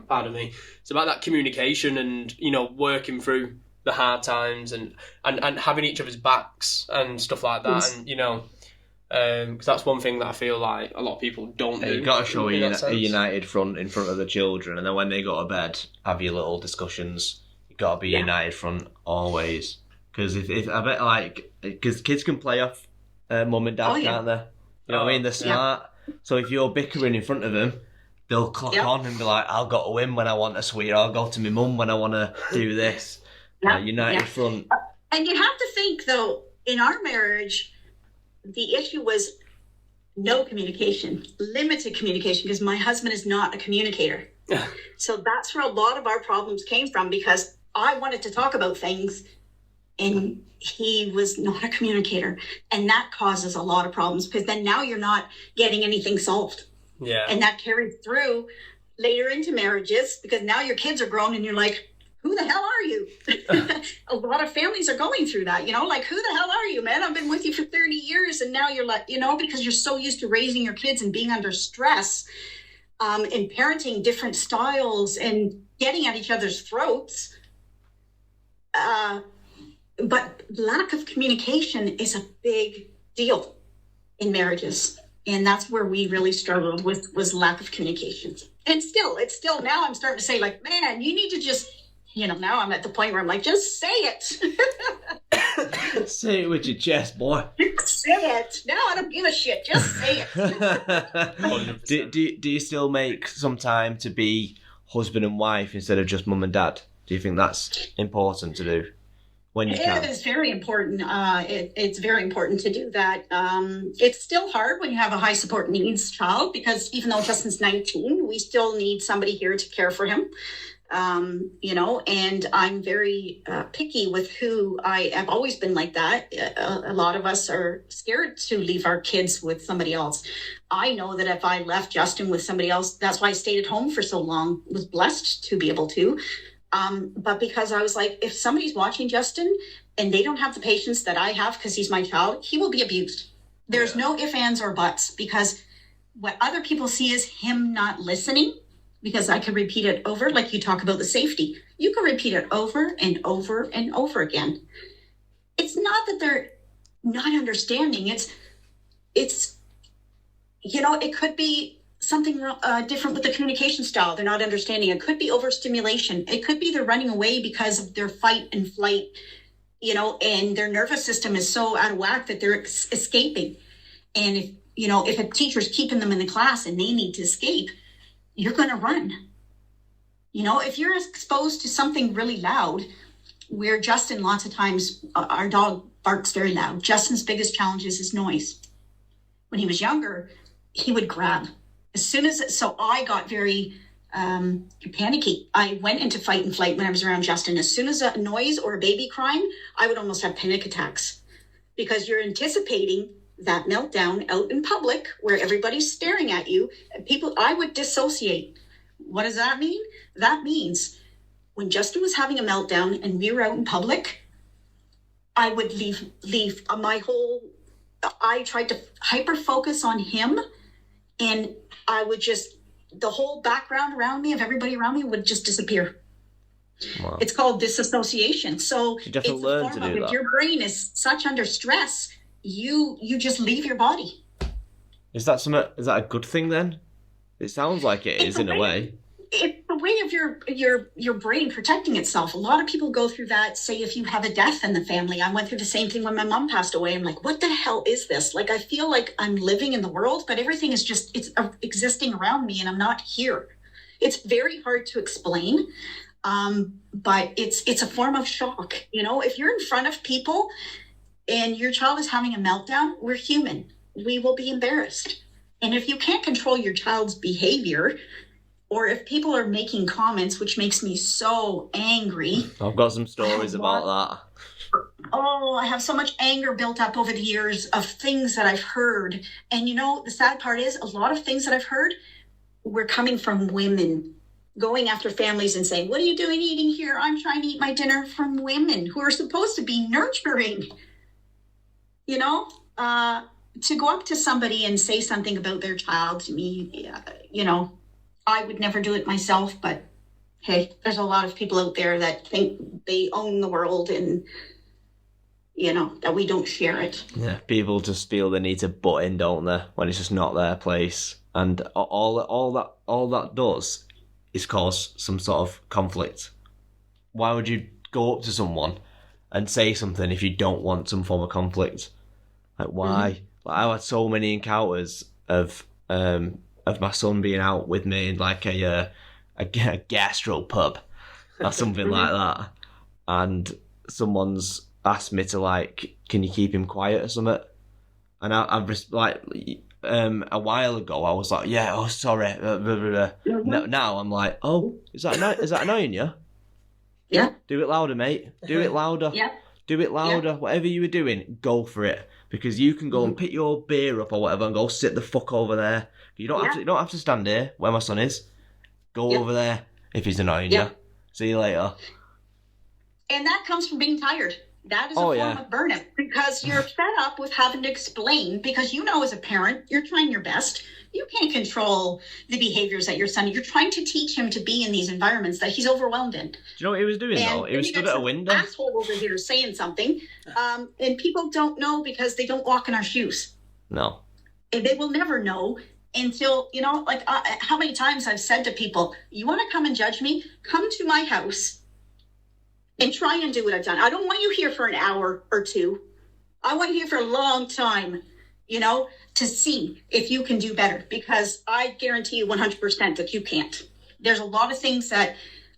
A: pardon me, it's about that communication and, you know, working through the hard times and having each other's backs and stuff like that. Yes. And, you know, because that's one thing that I feel like a lot of people don't do.
C: You've got to show a united front in front of the children, and then when they go to bed, have your little discussions. You've got to be united front always. Because if I bet, like, because kids can play off mum and dad, can't they? You know what I mean? They're smart. So if you're bickering in front of them, they'll clock on and be like, I'll go to him when I want a sweet, or I'll go to my mum when I want to do this. United front.
B: And you have to think, though, in our marriage, the issue was no communication, limited communication, because my husband is not a communicator. So that's where a lot of our problems came from, because I wanted to talk about things and he was not a communicator. And that causes a lot of problems, because then now you're not getting anything solved. Yeah. And that carries through later into marriages, because now your kids are grown and you're like, who the hell are you? A lot of families are going through that, you know, like, who the hell are you, man? I've been with you for 30 years. And now you're like, you know, because you're so used to raising your kids and being under stress, and parenting different styles and getting at each other's throats. But lack of communication is a big deal in marriages. And that's where we really struggled with, was lack of communication. And it's still now I'm starting to say, like, man, you need to just, you know, now I'm at the point where I'm like, just say it.
C: Say it with your chest, boy.
B: Just say it. No, I don't give a shit. Just say it.
C: Do you still make some time to be husband and wife instead of just mum and dad? Do you think that's important to do when you can?
B: It is very important. It's very important to do that. It's still hard when you have a high support needs child, because even though Justin's 19, we still need somebody here to care for him. You know, and I'm very picky with who I have always been like that. A lot of us are scared to leave our kids with somebody else. I know that if I left Justin with somebody else, that's why I stayed at home for so long, was blessed to be able to. But because I was like, if somebody's watching Justin and they don't have the patience that I have because he's my child, he will be abused. There's no ifs, ands, or buts, because what other people see is him not listening. Because I could repeat it over, like you talk about the safety. You can repeat it over and over and over again. It's not that they're not understanding. It's you know, it could be something different with the communication style. They're not understanding. It could be overstimulation. It could be they're running away because of their fight and flight, you know, and their nervous system is so out of whack that they're escaping. And if, you know, if a teacher's keeping them in the class and they need to escape, you're going to run. You know, if you're exposed to something really loud, where Justin, lots of times, our dog barks very loud. Justin's biggest challenge is his noise. When he was younger, he would grab. So I got very you're panicky. I went into fight and flight when I was around Justin. As soon as a noise or a baby crying, I would almost have panic attacks because you're anticipating that meltdown out in public where everybody's staring at you. I would dissociate. What does that mean? That means when Justin was having a meltdown and we were out in public, I would leave I tried to hyper focus on him, and I would just, the whole background around me of everybody around me would just disappear. Wow. It's called disassociation. So
C: you have to learn to do that.
B: If your brain is such under stress, you just leave your body.
C: Is that a good thing then? It sounds like it is in a way.
B: It's the way of your brain protecting itself. A lot of people go through that, say if you have a death in the family. I went through the same thing when my mom passed away. I'm like, what the hell is this? Like, I feel like I'm living in the world, but everything is just, it's existing around me and I'm not here. It's very hard to explain, but it's a form of shock. You know, if you're in front of people and your child is having a meltdown, we're human. We will be embarrassed. And if you can't control your child's behavior, or if people are making comments, which makes me so angry.
C: I've got some stories about that.
B: Oh, I have so much anger built up over the years of things that I've heard. And you know, the sad part is a lot of things that I've heard were coming from women going after families and saying, what are you doing eating here? I'm trying to eat my dinner, from women who are supposed to be nurturing. You know, to go up to somebody and say something about their child to me, you know, I would never do it myself, but hey, there's a lot of people out there that think they own the world and, you know, that we don't share it.
C: Yeah, people just feel they need to butt in, don't they, when it's just not their place. And all that does is cause some sort of conflict. Why would you go up to someone and say something if you don't want some form of conflict? Like, why? Mm-hmm. Like, I had so many encounters of my son being out with me in like a gastro pub or something like that, and someone's asked me to, like, can you keep him quiet or something? And I've just, like, a while ago I was like, yeah, oh sorry, mm-hmm. Now I'm like, oh, is that annoying you?
B: Yeah.
C: Do it louder, mate. Do it louder.
B: Yeah.
C: Do it louder. Yeah. Whatever you were doing, go for it. Because you can go and pick your beer up or whatever and go sit the fuck over there. You don't have to stand here where my son is. Go over there if he's annoying you. See you later.
B: And that comes from being tired. That is a form of burnout, because you're fed up with having to explain, because you know as a parent, you're trying your best. You can't control the behaviors that your son, you're trying to teach him to be in these environments that he's overwhelmed in.
C: Do you know what he was doing though? He was stood at a window.
B: Asshole over here saying something. And people don't know because they don't walk in our shoes.
C: No.
B: And they will never know until, you know, like how many times I've said to people, you want to come and judge me? Come to my house and try and do what I've done. I don't want you here for an hour or two. I want you here for a long time, you know, to see if you can do better, because I guarantee you 100% that you can't. There's a lot of things that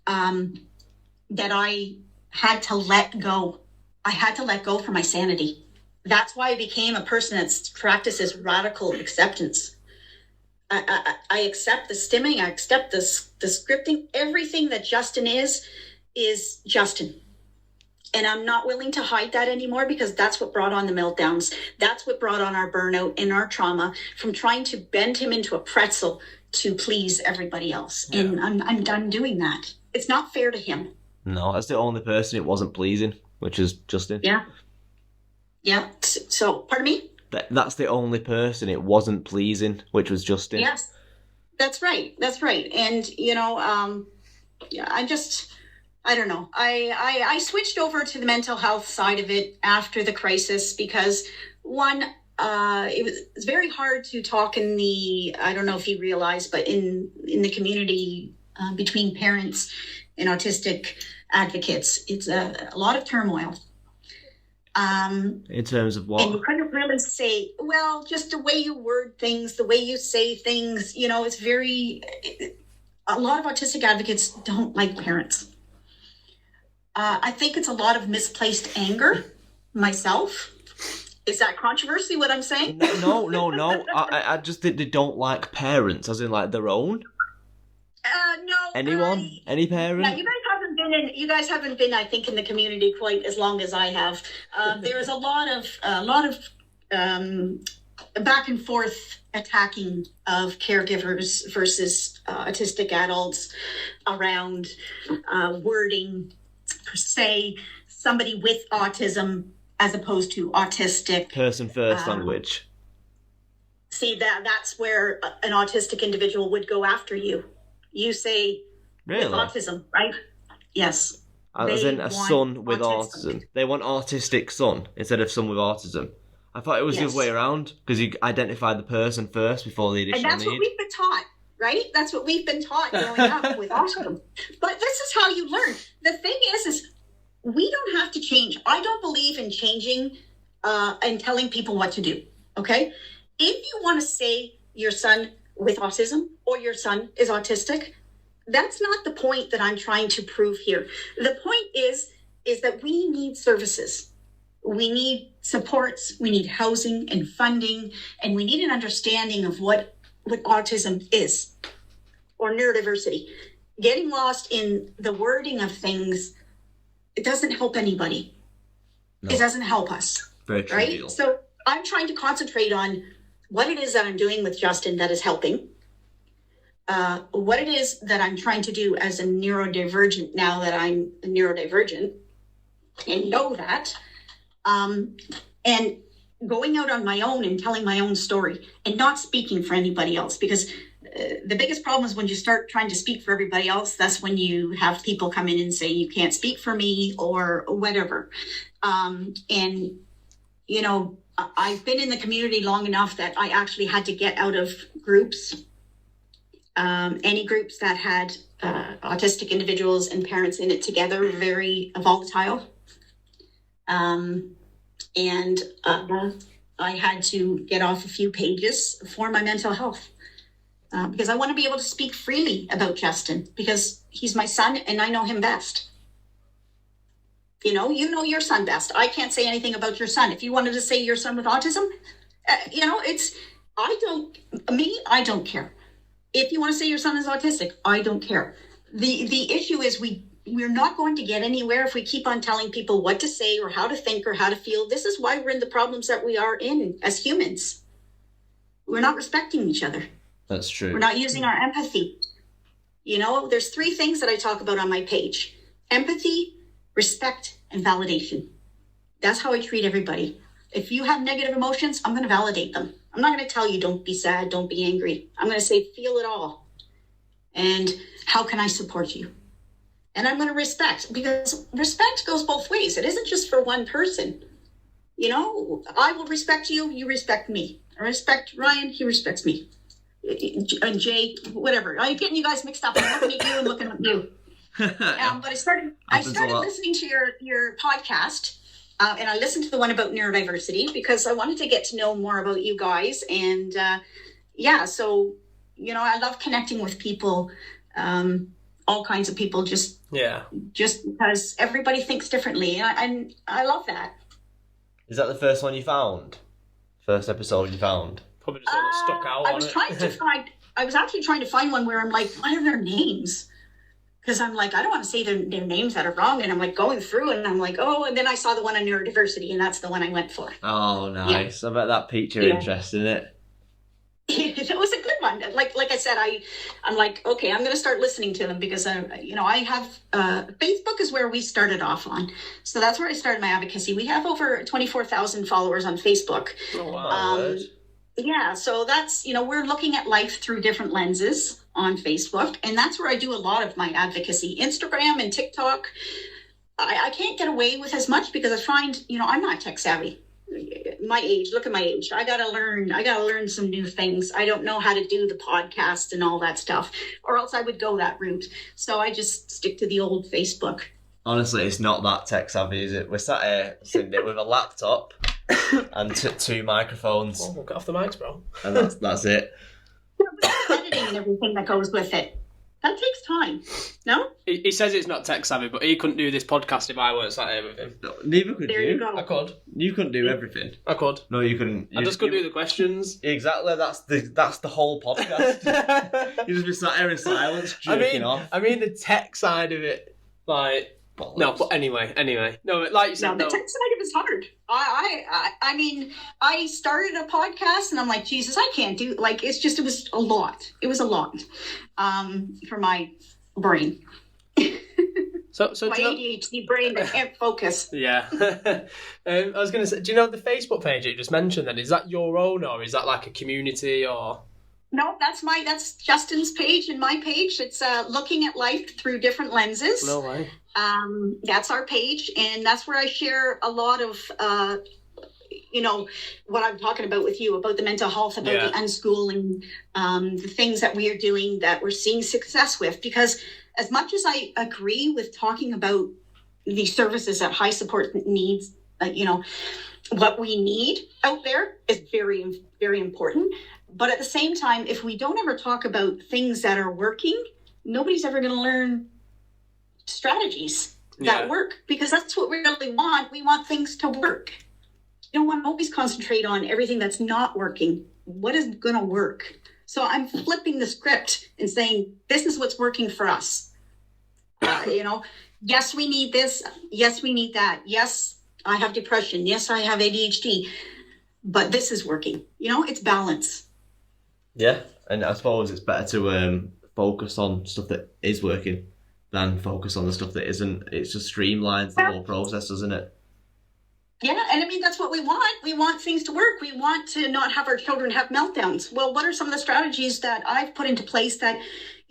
B: I had to let go. I had to let go for my sanity. That's why I became a person that practices radical acceptance. I accept the stimming. I accept the scripting. Everything that Justin is Justin. And I'm not willing to hide that anymore, because that's what brought on the meltdowns. That's what brought on our burnout and our trauma from trying to bend him into a pretzel to please everybody else. Yeah. And I'm done doing that. It's not fair to him.
C: No, that's the only person it wasn't pleasing, which is Justin.
B: Yeah. Yeah. So, pardon me?
C: That's the only person it wasn't pleasing, which was Justin.
B: Yes. That's right. That's right. And, you know, I don't know. I switched over to the mental health side of it after the crisis, because one, it was very hard to talk in the, I don't know if you realize, but in the community between parents and autistic advocates, it's a lot of turmoil.
C: In terms of what?
B: And you couldn't really say, well, just the way you word things, the way you say things, you know, it's a lot of autistic advocates don't like parents. I think it's a lot of misplaced anger myself. Is that controversy, what I'm saying?
C: No. I just think they don't like parents, as in like their own. Anyone? Any parent?
B: Yeah, you guys haven't been, I think, in the community quite as long as I have. There is a lot of back and forth attacking of caregivers versus autistic adults around wording, per se, somebody with autism as opposed to autistic.
C: Person first language.
B: See, that's where an autistic individual would go after you. You say,
C: really?
B: With autism, right? Yes.
C: As in a son with autism. They want autistic son instead of son with autism. I thought it was the other way around, because you identify the person first before the additional need.
B: And that's what we've been taught, right? That's what we've been taught growing up with autism. But this is how you learn. The thing is we don't have to change. I don't believe in changing and telling people what to do, okay? If you want to say your son with autism or your son is autistic, that's not the point that I'm trying to prove here. The point is that we need services. We need supports, we need housing and funding, and we need an understanding of what autism is, or neurodiversity. Getting lost in the wording of things, it doesn't help anybody. No. It doesn't help us.
C: Very trivial.
B: Right? So I'm trying to concentrate on what it is that I'm doing with Justin that is helping, what it is that I'm trying to do as a neurodivergent now that I'm a neurodivergent, and know that, and going out on my own and telling my own story and not speaking for anybody else, because the biggest problem is when you start trying to speak for everybody else, that's when you have people come in and say, you can't speak for me or whatever. And, you know, I've been in the community long enough that I actually had to get out of groups, any groups that had autistic individuals and parents in it together, very volatile. And I had to get off a few pages for my mental health because I want to be able to speak freely about Justin, because he's my son and I know him best. You know your son best. I can't say anything about your son. If you wanted to say your son with autism, I don't care. If you want to say your son is autistic, I don't care. The issue is we're not going to get anywhere if we keep on telling people what to say or how to think or how to feel. This is why we're in the problems that we are in as humans. We're not respecting each other.
C: That's true.
B: We're not using our empathy. You know, there's 3 things that I talk about on my page: empathy, respect, and validation. That's how I treat everybody. If you have negative emotions, I'm going to validate them. I'm not going to tell you don't be sad, don't be angry. I'm going to say feel it all. And how can I support you? And I'm going to respect, because respect goes both ways. It isn't just for one person. You know, I will respect you, you respect me. I respect Ryan, he respects me. And Jay, whatever. I'm getting you guys mixed up. I'm looking at you and looking at you. But I started listening to your podcast, and I listened to the one about neurodiversity because I wanted to get to know more about you guys. And so, you know, I love connecting with people, all kinds of people, just because everybody thinks differently. And I love that. Is
C: that the first one you found? First episode you found?
A: Probably just stuck out on it.
B: I was actually trying to find one where I'm like, what are their names? Because I'm like, I don't want to say their names that are wrong. And I'm like going through and I'm like, oh, and then I saw the one on neurodiversity and that's the one I went for.
C: Oh, nice. Yeah. I bet that piqued your interest in it.
B: It was a good one. Like I said, I'm like, okay, I'm going to start listening to them because, I have, Facebook is where we started off on. So that's where I started my advocacy. We have over 24,000 followers on Facebook.
C: Oh, wow.
B: Yeah, so that's, we're looking at life through different lenses on Facebook, and that's where I do a lot of my advocacy. Instagram and TikTok, I can't get away with as much because I find, I'm not tech savvy. My age, look at my age. I gotta learn some new things. I don't know how to do the podcast and all that stuff, or else I would go that route. So I just stick to the old Facebook.
C: Honestly, it's not that tech savvy, is it? We're sat here, Cindy, with a laptop and 2 microphones.
A: Well, we'll get off the mics, bro.
C: And that's it.
B: Editing and everything that goes with it. That takes time, no?
A: He says it's not tech savvy, but he couldn't do this podcast if I weren't sat here with him.
C: No, neither could you.
B: There you go.
A: I could.
C: You couldn't do everything.
A: I could.
C: No, you couldn't.
A: I just couldn't do the questions.
C: Exactly. That's the whole podcast. You just be sat there in silence, jerking off.
A: I mean, the tech side of it, like...
C: Bollocks.
A: No, but anyway. No, like you said,
B: the tech side of it's hard. I mean, I started a podcast and I'm like, Jesus, I can't do, like, it was a lot. It was a lot for my brain.
A: So
B: my ADHD brain that can't focus.
A: Yeah. I was going to say, do you know the Facebook page you just mentioned then? Is that your own or is that like a community or...
B: No, that's Justin's page and my page. It's looking at life through different lenses.
A: No way.
B: That's our page, and that's where I share a lot of, what I'm talking about with you, about the mental health, about the unschooling, the things that we are doing that we're seeing success with. Because as much as I agree with talking about the services that high support needs, what we need out there is very, very important. But at the same time, if we don't ever talk about things that are working, nobody's ever going to learn strategies that work, because that's what we really want. We want things to work. You don't want to always concentrate on everything that's not working. What is going to work? So I'm flipping the script and saying, this is what's working for us. Yes, we need this. Yes, we need that. Yes, I have depression. Yes, I have ADHD. But this is working. It's balance.
C: Yeah, and I suppose it's better to focus on stuff that is working than focus on the stuff that isn't. It just streamlines the whole process, doesn't it?
B: Yeah, and I mean, that's what we want. We want things to work. We want to not have our children have meltdowns. Well, what are some of the strategies that I've put into place that,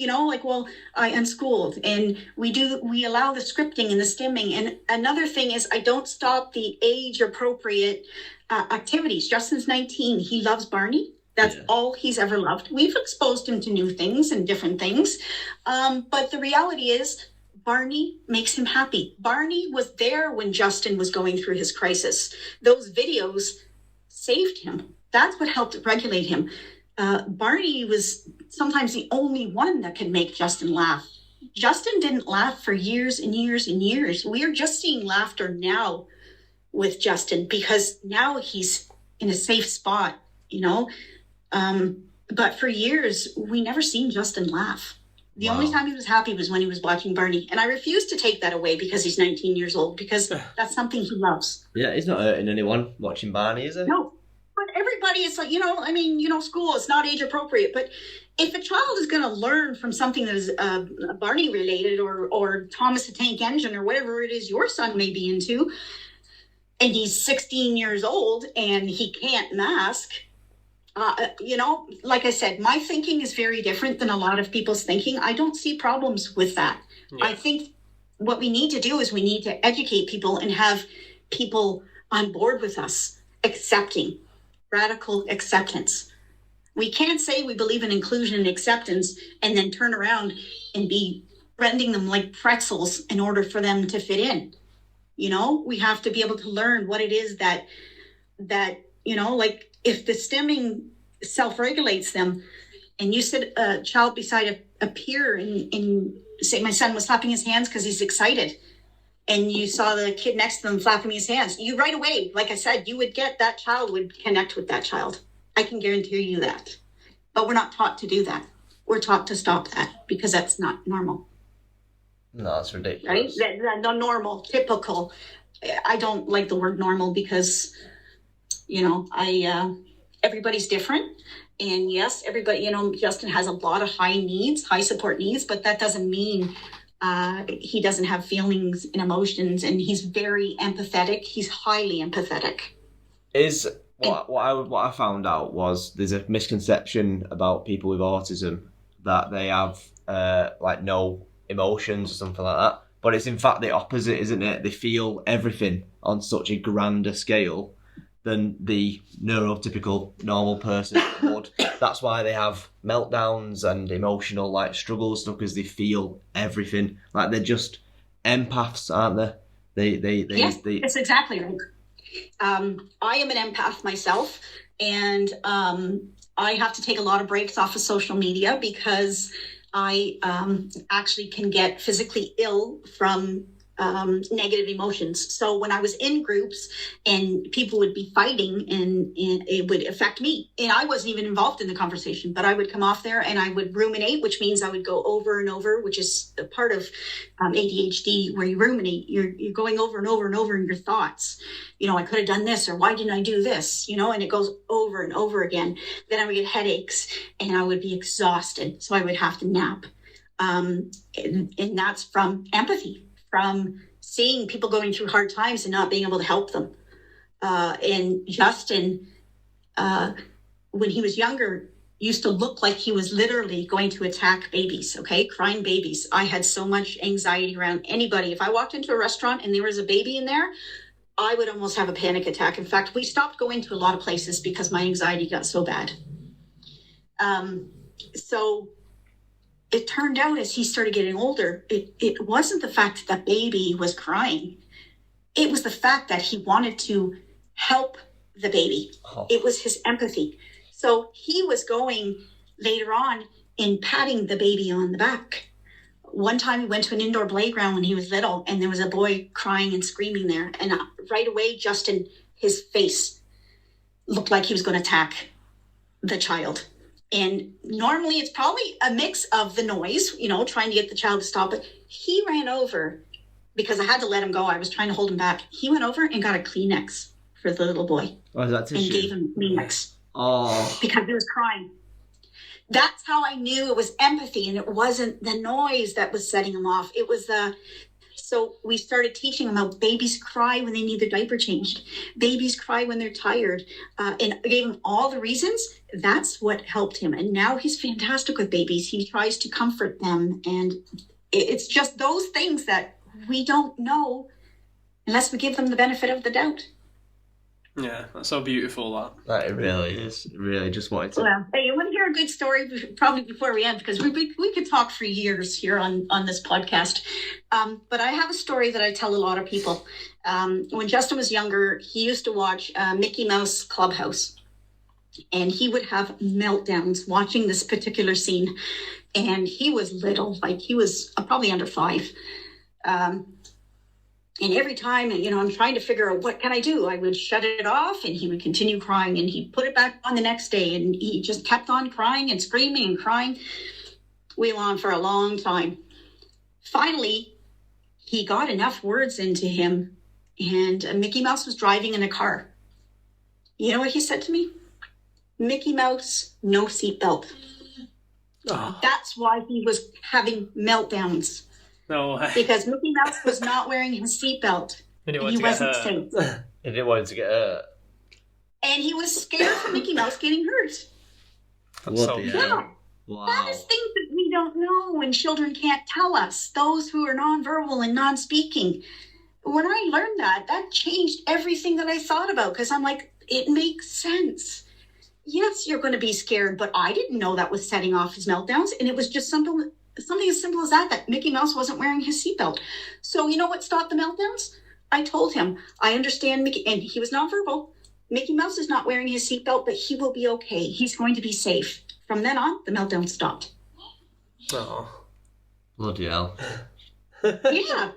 B: I unschooled, and we allow the scripting and the stimming. And another thing is I don't stop the age appropriate activities. Justin's 19. He loves Barney. That's all he's ever loved. We've exposed him to new things and different things. But the reality is Barney makes him happy. Barney was there when Justin was going through his crisis. Those videos saved him. That's what helped regulate him. Barney was sometimes the only one that could make Justin laugh. Justin didn't laugh for years and years and years. We are just seeing laughter now with Justin because now he's in a safe spot, But for years, we never seen Justin laugh. The only time he was happy was when he was watching Barney. And I refuse to take that away because he's 19 years old, because that's something he loves.
C: Yeah, he's not hurting anyone watching Barney, is he?
B: No. But everybody is like, school is not age appropriate. But if a child is going to learn from something that is Barney related or Thomas the Tank Engine or whatever it is your son may be into, and he's 16 years old and he can't mask, like I said, my thinking is very different than a lot of people's thinking. I don't see problems with that. Yeah. I think what we need to do is we need to educate people and have people on board with us, accepting, radical acceptance. We can't say we believe in inclusion and acceptance and then turn around and be rending them like pretzels in order for them to fit in. We have to be able to learn what it is that like if the stimming self-regulates them and you sit a child beside a peer and say, my son was slapping his hands because he's excited, and you saw the kid next to them flapping his hands, you right away, like I said, you would get that child would connect with that child. I can guarantee you that. But we're not taught to do that. We're taught to stop that because that's not normal.
C: No, that's ridiculous.
B: Right? The normal, typical. I don't like the word normal because, everybody's different. And yes, everybody, Justin has a lot of high support needs, but that doesn't mean he doesn't have feelings and emotions, and he's very empathetic. He's highly empathetic.
C: What I found out was there's a misconception about people with autism that they have no emotions or something like that. But it's in fact the opposite, isn't it? They feel everything on such a grander scale than the neurotypical normal person would. That's why they have meltdowns and emotional struggles, because they feel everything. Like they're just empaths, aren't they?
B: Yes, that's exactly right. I am an empath myself, and I have to take a lot of breaks off of social media because I actually can get physically ill from negative emotions. So when I was in groups and people would be fighting and it would affect me, and I wasn't even involved in the conversation, but I would come off there and I would ruminate, which means I would go over and over, which is a part of ADHD where you ruminate. You're going over and over and over in your thoughts. I could have done this, or why didn't I do this? And it goes over and over again. Then I would get headaches and I would be exhausted. So I would have to nap. And that's from empathy, from seeing people going through hard times and not being able to help them. And Justin, when he was younger, used to look like he was literally going to attack babies, crying babies. I had so much anxiety around anybody. If I walked into a restaurant and there was a baby in there, I would almost have a panic attack. In fact, we stopped going to a lot of places because my anxiety got so bad. So it turned out as he started getting older, it wasn't the fact that baby was crying. It was the fact that he wanted to help the baby. Oh. It was his empathy. So he was going later on and patting the baby on the back. One time we went to an indoor playground when he was little, and there was a boy crying and screaming there. And right away, Justin, his face looked like he was going to attack the child. And normally it's probably a mix of the noise, trying to get the child to stop. But he ran over because I had to let him go. I was trying to hold him back. He went over and got a Kleenex for the little boy.
C: Oh, is that tissue?
B: And gave him Kleenex.
C: Oh.
B: Because he was crying. That's how I knew it was empathy, and it wasn't the noise that was setting him off. It was so we started teaching him how babies cry when they need their diaper changed. Babies cry when they're tired. And I gave him all the reasons. That's what helped him. And now he's fantastic with babies. He tries to comfort them. And it's just those things that we don't know unless we give them the benefit of the doubt.
A: Yeah, that's so beautiful, that.
C: It really is. Really just wanted to...
B: Well, hey, you want to hear a good story probably before we end, because we could talk for years here on this podcast. But I have a story that I tell a lot of people. When Justin was younger, he used to watch Mickey Mouse Clubhouse. And he would have meltdowns watching this particular scene. And he was little, like he was probably under 5. And every time, I'm trying to figure out what can I do? I would shut it off and he would continue crying, and he'd put it back on the next day, and he just kept on crying and screaming and crying. We went on for a long time. Finally, he got enough words into him, and Mickey Mouse was driving in a car. You know what he said to me? Mickey Mouse, no seatbelt. Oh. That's why he was having meltdowns.
A: No.
B: Because Mickey Mouse was not wearing his seatbelt.
A: And he wasn't
C: safe. He didn't want to get hurt.
B: And he was scared of Mickey Mouse getting hurt.
C: Yeah. Wow.
B: That is things that we don't know and children can't tell us. Those who are nonverbal and non-speaking. When I learned that changed everything that I thought about, because I'm like, it makes sense. Yes, you're going to be scared, but I didn't know that was setting off his meltdowns. And it was just something as simple as that Mickey Mouse wasn't wearing his seatbelt. So you know what stopped the meltdowns? I told him, I understand Mickey, and he was nonverbal. Mickey Mouse is not wearing his seatbelt, but he will be okay. He's going to be safe. From then on, the meltdown stopped.
A: Oh.
C: Bloody hell.
B: Yeah.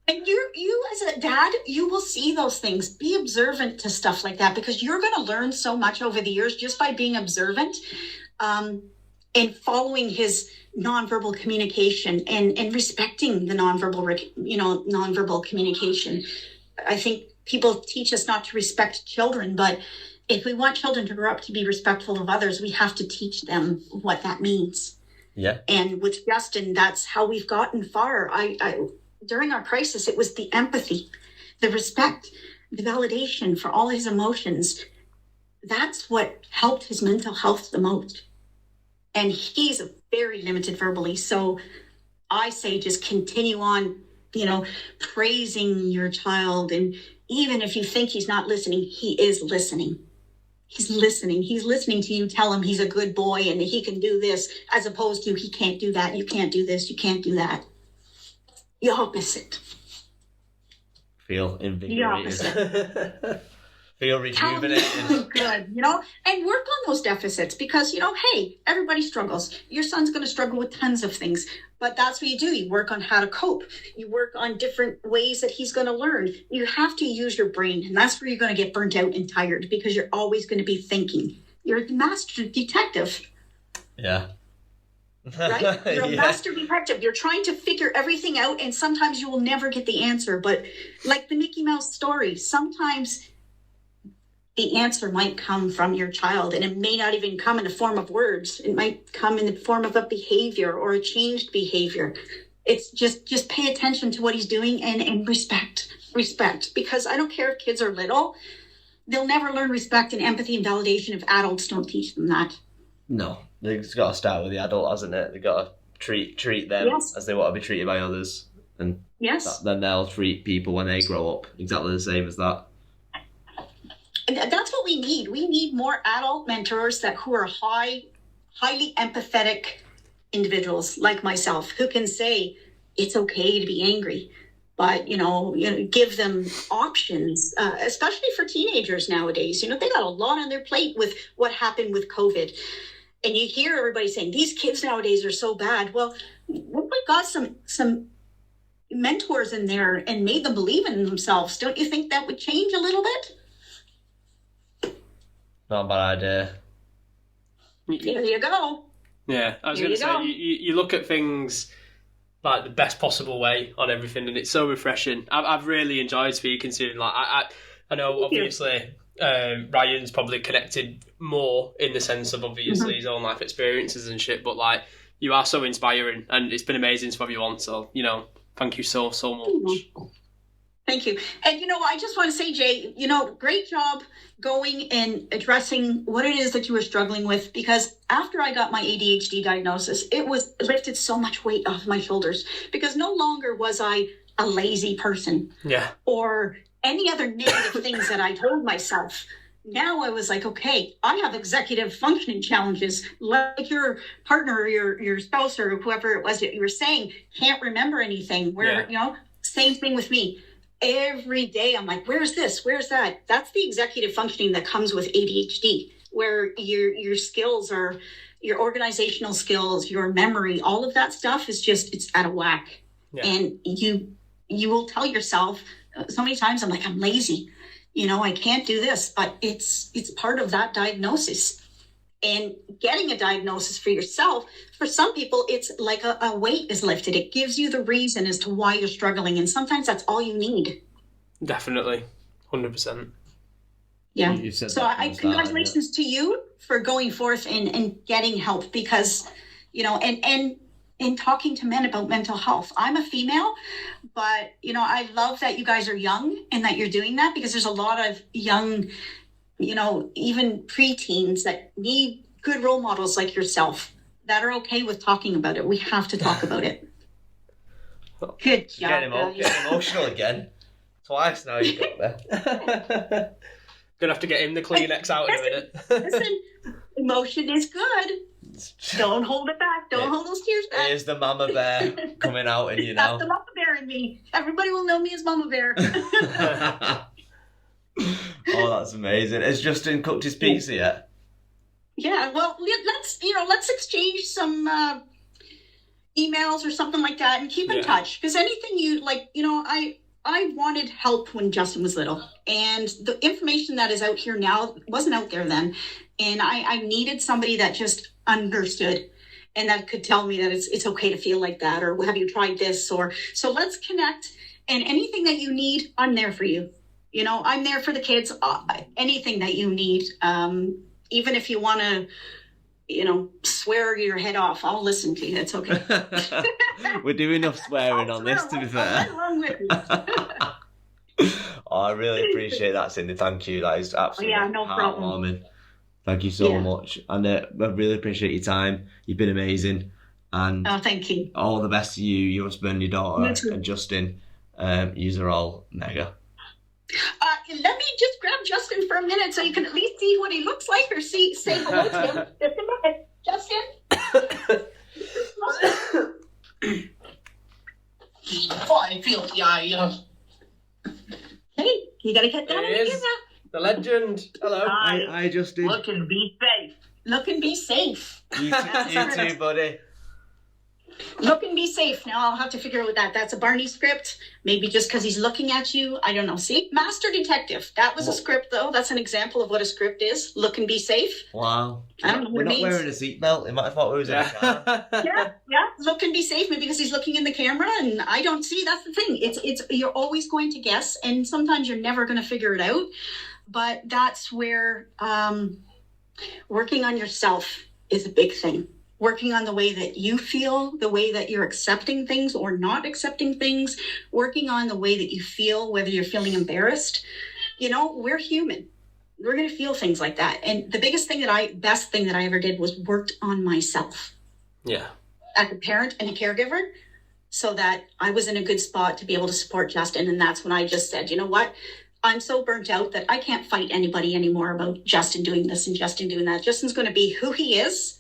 B: And you as a dad, you will see those things. Be observant to stuff like that, because you're going to learn so much over the years just by being observant and following his nonverbal communication and respecting the nonverbal communication. I think people teach us not to respect children, but if we want children to grow up to be respectful of others, we have to teach them what that means.
C: Yeah.
B: And with Justin, that's how we've gotten far. I during our crisis, it was the empathy, the respect, the validation for all his emotions. That's what helped his mental health the most. And he's very limited verbally. So I say just continue on, praising your child. And even if you think he's not listening, he is listening. He's listening. He's listening to you tell him he's a good boy and he can do this, as opposed to he can't do that. You can't do this. You can't do that. The opposite.
C: Feel invigorated.
B: The opposite.
C: Feel rejuvenated.
B: Good, you know, and work on those deficits because, you know, hey, everybody struggles. Your son's going to struggle with tons of things, but that's what you do. You work on how to cope. You work on different ways that he's going to learn. You have to use your brain, and that's where you're going to get burnt out and tired because you're always going to be thinking. You're the master detective.
C: Yeah.
B: Right? You're a master detective. You're trying to figure everything out, and sometimes you will never get the answer. But like the Mickey Mouse story, sometimes the answer might come from your child, and it may not even come in the form of words. It might come in the form of a behavior or a changed behavior. It's just pay attention to what he's doing and respect, because I don't care if kids are little, they'll never learn respect and empathy and validation if adults don't teach them that.
C: No, it's got to start with the adult, hasn't it? They've got to treat them as they want to be treated by others, and then they'll treat people when they grow up exactly the same as that.
B: And that's what we need. We need more adult mentors who are highly empathetic individuals like myself who can say it's okay to be angry, but you know, give them options, especially for teenagers nowadays. You know, they got a lot on their plate with what happened with COVID. And you hear everybody saying these kids nowadays are so bad. Well, what if we got some mentors in there and made them believe in themselves? Don't you think that would change a little bit?
C: Not a bad idea.
B: There you go.
A: Yeah, I was going to say, you look at things like the best possible way on everything, and it's so refreshing. I've really enjoyed speaking to you. Like, I know, obviously, Ryan's probably connected more in the sense of obviously his own life experiences and shit, but like, you are so inspiring, and it's been amazing to have you on. So, you know, thank you so much.
B: Thank you. And, you know, I just want to say, Jay, you know, great job going and addressing what it is that you were struggling with, because after I got my ADHD diagnosis, it lifted so much weight off my shoulders, because no longer was I a lazy person or any other negative things that I told myself. Now I was like, okay, I have executive functioning challenges, like your partner or your spouse or whoever it was that you were saying can't remember anything. You know, same thing with me. Every day I'm like, where's this? Where's that? That's the executive functioning that comes with ADHD, where your skills are, your organizational skills, your memory, all of that stuff is it's out of whack. Yeah. And you will tell yourself so many times, I'm like, I'm lazy. You know, I can't do this, but it's part of that diagnosis. And getting a diagnosis for yourself, for some people, it's like a weight is lifted. It gives you the reason as to why you're struggling. And sometimes that's all you need.
A: Definitely. 100%.
B: Yeah. So congratulations to you for going forth and getting help, because, you know, and talking to men about mental health. I'm a female, but, you know, I love that you guys are young and that you're doing that, because there's a lot of young, you know, even preteens that need good role models like yourself that are okay with talking about it. We have to talk about it. Good job.
C: Getting emotional again. Twice now you got there.
A: Gonna have to get him the Kleenex out in a minute.
B: Listen, emotion is good. Don't hold it back. Don't hold those tears back.
C: Here's the mama bear coming out in you now.
B: That's the mama bear in me. Everybody will know me as Mama Bear.
C: Oh, that's amazing. Has Justin cooked his pizza yet?
B: Yeah, well, let's exchange some emails or something like that and keep in touch. Because anything you like, you know, I wanted help when Justin was little, and the information that is out here now wasn't out there then. And I needed somebody that just understood and that could tell me that it's okay to feel like that, or have you tried this? Or so let's connect, and anything that you need, I'm there for you. You know, I'm there for the kids. Anything that you need, even if you want to, you know, swear your head off, I'll listen to you. It's okay.
C: We're doing enough swearing on this, to be fair. I really appreciate that, Cindy. Thank you. That is absolutely heartwarming. Thank you so much. And I really appreciate your time. You've been amazing. And
B: thank you.
C: All the best to you, your husband, your daughter, and Justin. Yous are all mega.
B: Let me just grab Justin for a minute so you can at least see what he looks like, or say hello to him. Just a minute. Justin?
D: Oh, I feel the eye.
B: Hey, you gotta get down in the camera.
A: The legend. Hello.
C: I just did.
D: Look and be safe.
B: Look and be safe.
C: You too, buddy.
B: Look and be safe. Now I'll have to figure out that. That's a Barney script. Maybe just because he's looking at you. I don't know. See? Master Detective. That was a script, though. That's an example of what a script is. Look and be safe.
C: Wow.
B: I don't know what
C: We're
B: it
C: not
B: means.
C: wearing a seatbelt. They might have thought we was in a car.
B: Yeah. Look and be safe. Maybe because he's looking in the camera and I don't see. That's the thing. It's you're always going to guess, and sometimes you're never going to figure it out. But that's where working on yourself is a big thing. Working on the way that you feel, the way that you're accepting things or not accepting things, working on the way that you feel, whether you're feeling embarrassed. We're human. We're going to feel things like that. And the best thing that I ever did was worked on myself.
A: Yeah.
B: As a parent and a caregiver, so that I was in a good spot to be able to support Justin. And that's when I just said, you know what? I'm so burnt out that I can't fight anybody anymore about Justin doing this and Justin doing that. Justin's going to be who he is.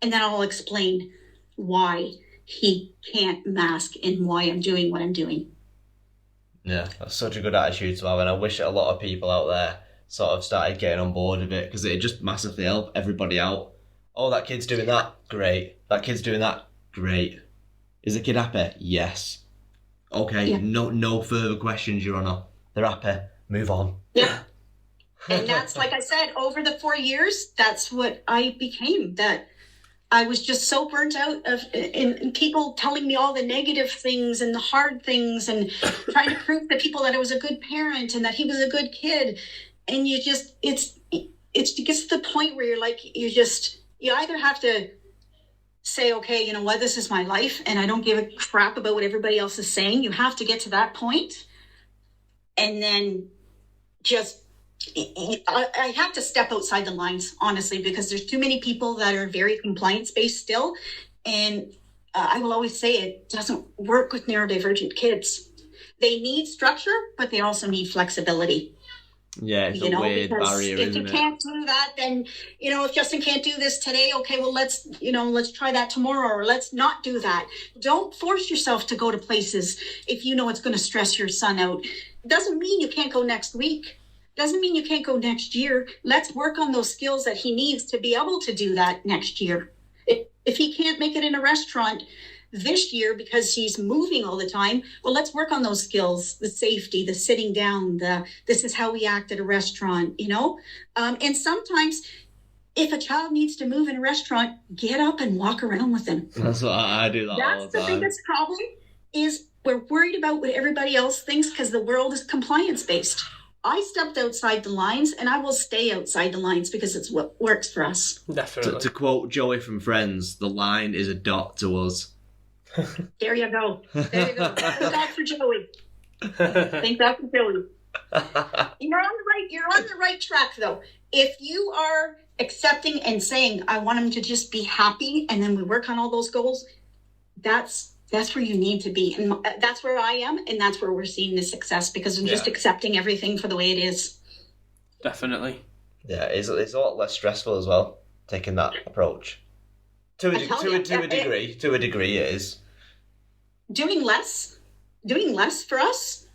B: And then I'll explain why he can't mask and why I'm doing what I'm doing.
C: Yeah, that's such a good attitude to have, and I wish a lot of people out there sort of started getting on board with it, because it just massively help everybody out. Oh, that kid's doing that? Great. That kid's doing that? Great. Is the kid happy? Yes. Okay, yeah. No further questions, Your Honour. They're happy. Move on.
B: Yeah. And that's, like I said, over the 4 years, that's what I became. That I was just so burnt out of in people telling me all the negative things and the hard things and trying to prove to people that I was a good parent and that he was a good kid. And it gets to the point where you're like, you either have to say, okay, you know what, this is my life and I don't give a crap about what everybody else is saying. You have to get to that point. And then I have to step outside the lines, honestly, because there's too many people that are very compliance-based still. And I will always say it doesn't work with neurodivergent kids. They need structure, but they also need flexibility.
C: Yeah, it's a weird barrier,
B: if you can't do that, then, if Justin can't do this today, okay, well, let's try that tomorrow, or let's not do that. Don't force yourself to go to places if you know it's going to stress your son out. It doesn't mean you can't go next week. Doesn't mean you can't go next year. Let's work on those skills that he needs to be able to do that next year. If he can't make it in a restaurant this year because he's moving all the time, well, let's work on those skills, the safety, the sitting down, this is how we act at a restaurant, and sometimes if a child needs to move in a restaurant, get up and walk around with them.
C: That's what I do all the time.
B: That's the biggest problem, is we're worried about what everybody else thinks because the world is compliance-based. I stepped outside the lines, and I will stay outside the lines because it's what works for us.
A: Definitely.
C: To quote Joey from Friends, the line is a dot to us.
B: There you go. Thank God for Joey. Thank God for Joey. You're on the right track, though. If you are accepting and saying, I want him to just be happy, and then we work on all those goals, that's where you need to be. And that's where I am, and that's where we're seeing the success, because I'm just accepting everything for the way it is.
A: Definitely.
C: Yeah, it's a lot less stressful as well, taking that approach. To a degree, it is.
B: Doing less for us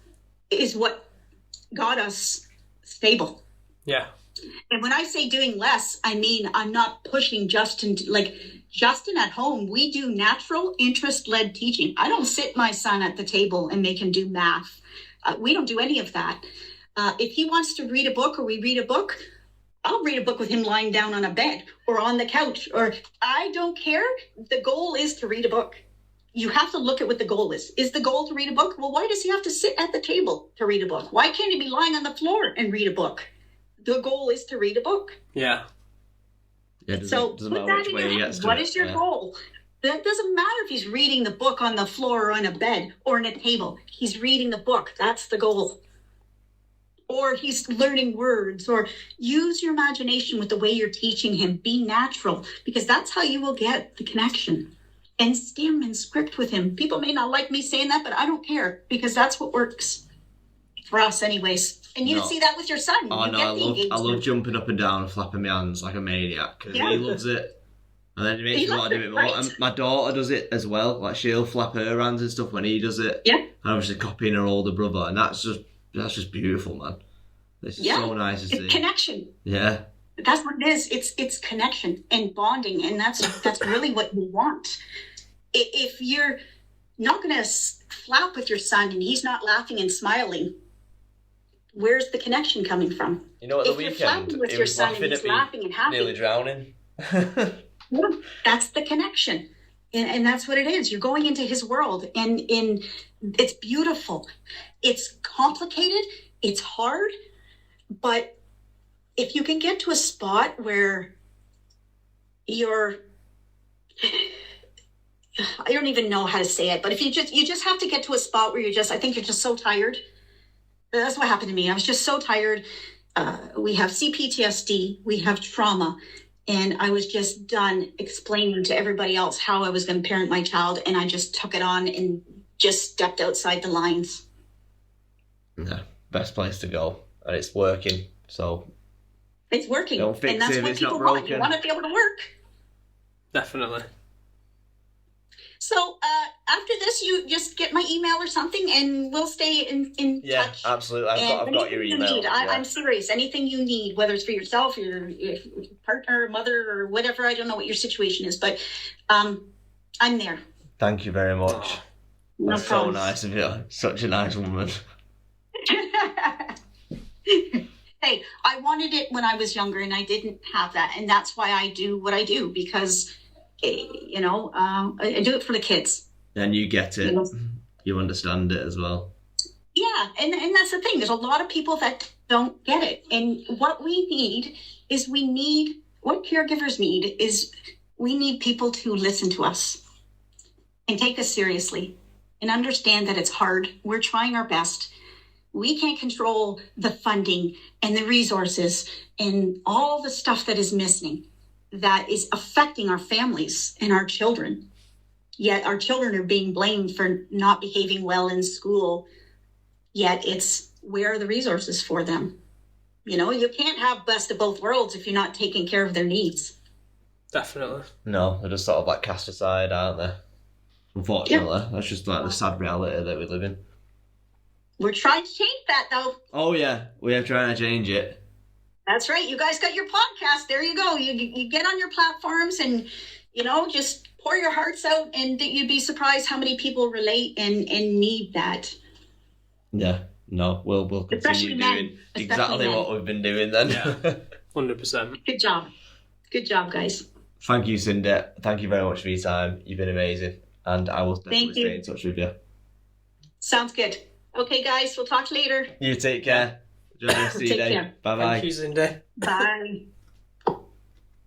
B: is what got us stable.
A: Yeah.
B: And when I say doing less, I mean, I'm not pushing Justin Justin at home. We do natural interest-led teaching. I don't sit my son at the table and make him do math. We don't do any of that. If he wants to read a book or we read a book, I'll read a book with him lying down on a bed or on the couch, or I don't care. The goal is to read a book. You have to look at what the goal is. Is the goal to read a book? Well, why does he have to sit at the table to read a book? Why can't he be lying on the floor and read a book? The goal is to read a book.
A: Yeah.
B: So put that in your head. What is your goal? That doesn't matter if he's reading the book on the floor or on a bed or on a table. He's reading the book. That's the goal. Or he's learning words, or use your imagination with the way you're teaching him. Be natural, because that's how you will get the connection. And stim and script with him. People may not like me saying that, but I don't care, because that's what works for us anyways. And you see that with your son.
C: Oh, no, I love jumping up and down and flapping my hands like a maniac, because he loves it. And then it makes me want to do it more. Right. And my daughter does it as well. Like, she'll flap her hands and stuff when he does it.
B: Yeah.
C: And I'm just copying her older brother, and that's just beautiful, man. It's so nice to see.
B: It's connection.
C: Yeah.
B: That's what it is. It's connection and bonding, and that's really what you want. If you're not going to flap with your son and he's not laughing and smiling, where's the connection coming from?
C: You know, at the
B: if
C: weekend,
B: you're flapping with your son and he's laughing and happy,
C: nearly drowning.
B: that's the connection. And that's what it is. You're going into his world, and it's beautiful. It's complicated. It's hard. But if you can get to a spot where you're, I don't even know how to say it, but if you just have to get to a spot where I think you're just so tired. That's what happened to me. I was just so tired. We have CPTSD, we have trauma, and I was just done explaining to everybody else how I was going to parent my child, and I just took it on and just stepped outside the lines.
C: Yeah, best place to go, and it's working. So
B: it's working,
C: don't fix
B: and that's
C: it.
B: what
C: It's
B: people
C: not broken.
B: want. You want to be able to work.
A: Definitely.
B: So after this, you just get my email or something, and we'll stay in
C: Yeah,
B: touch.
C: absolutely. I've got your email.
B: You need, I'm serious. Anything you need, whether it's for yourself, your partner, mother, or whatever. I don't know what your situation is, but I'm there.
C: Thank you very much.
B: No
C: That's
B: problem.
C: so nice of you. Such a nice woman.
B: Hey, I wanted it when I was younger, and I didn't have that, and that's why I do what I do, because I do it for the kids.
C: And you get it. You understand it as well.
B: Yeah, and that's the thing. There's a lot of people that don't get it. And what we need, what caregivers need is we need people to listen to us and take us seriously and understand that it's hard. We're trying our best. We can't control the funding and the resources and all the stuff that is missing, that is affecting our families and our children. Yet our children are being blamed for not behaving well in school. Yet it's, where are the resources for them? You can't have best of both worlds if you're not taking care of their needs.
A: Definitely.
C: No, they're just sort of like cast aside, aren't they? Unfortunately, that's just like the sad reality that we live in.
B: We're trying to change that, though.
C: Oh yeah, we are trying to change it.
B: That's right. You guys got your podcast. There you go. You get on your platforms and, just pour your hearts out, and you'd be surprised how many people relate and need that.
C: Yeah. No, we'll continue doing exactly what we've been doing then.
A: Yeah. 100%.
B: Good job. Good job, guys.
C: Thank you, Cindy. Thank you very much for your time. You've been amazing. And I will definitely stay in touch with you.
B: Sounds good. Okay, guys, we'll talk later.
C: You take care. Enjoy the rest of your day. Bye-bye.
A: Thank you, Cindy.
B: Bye.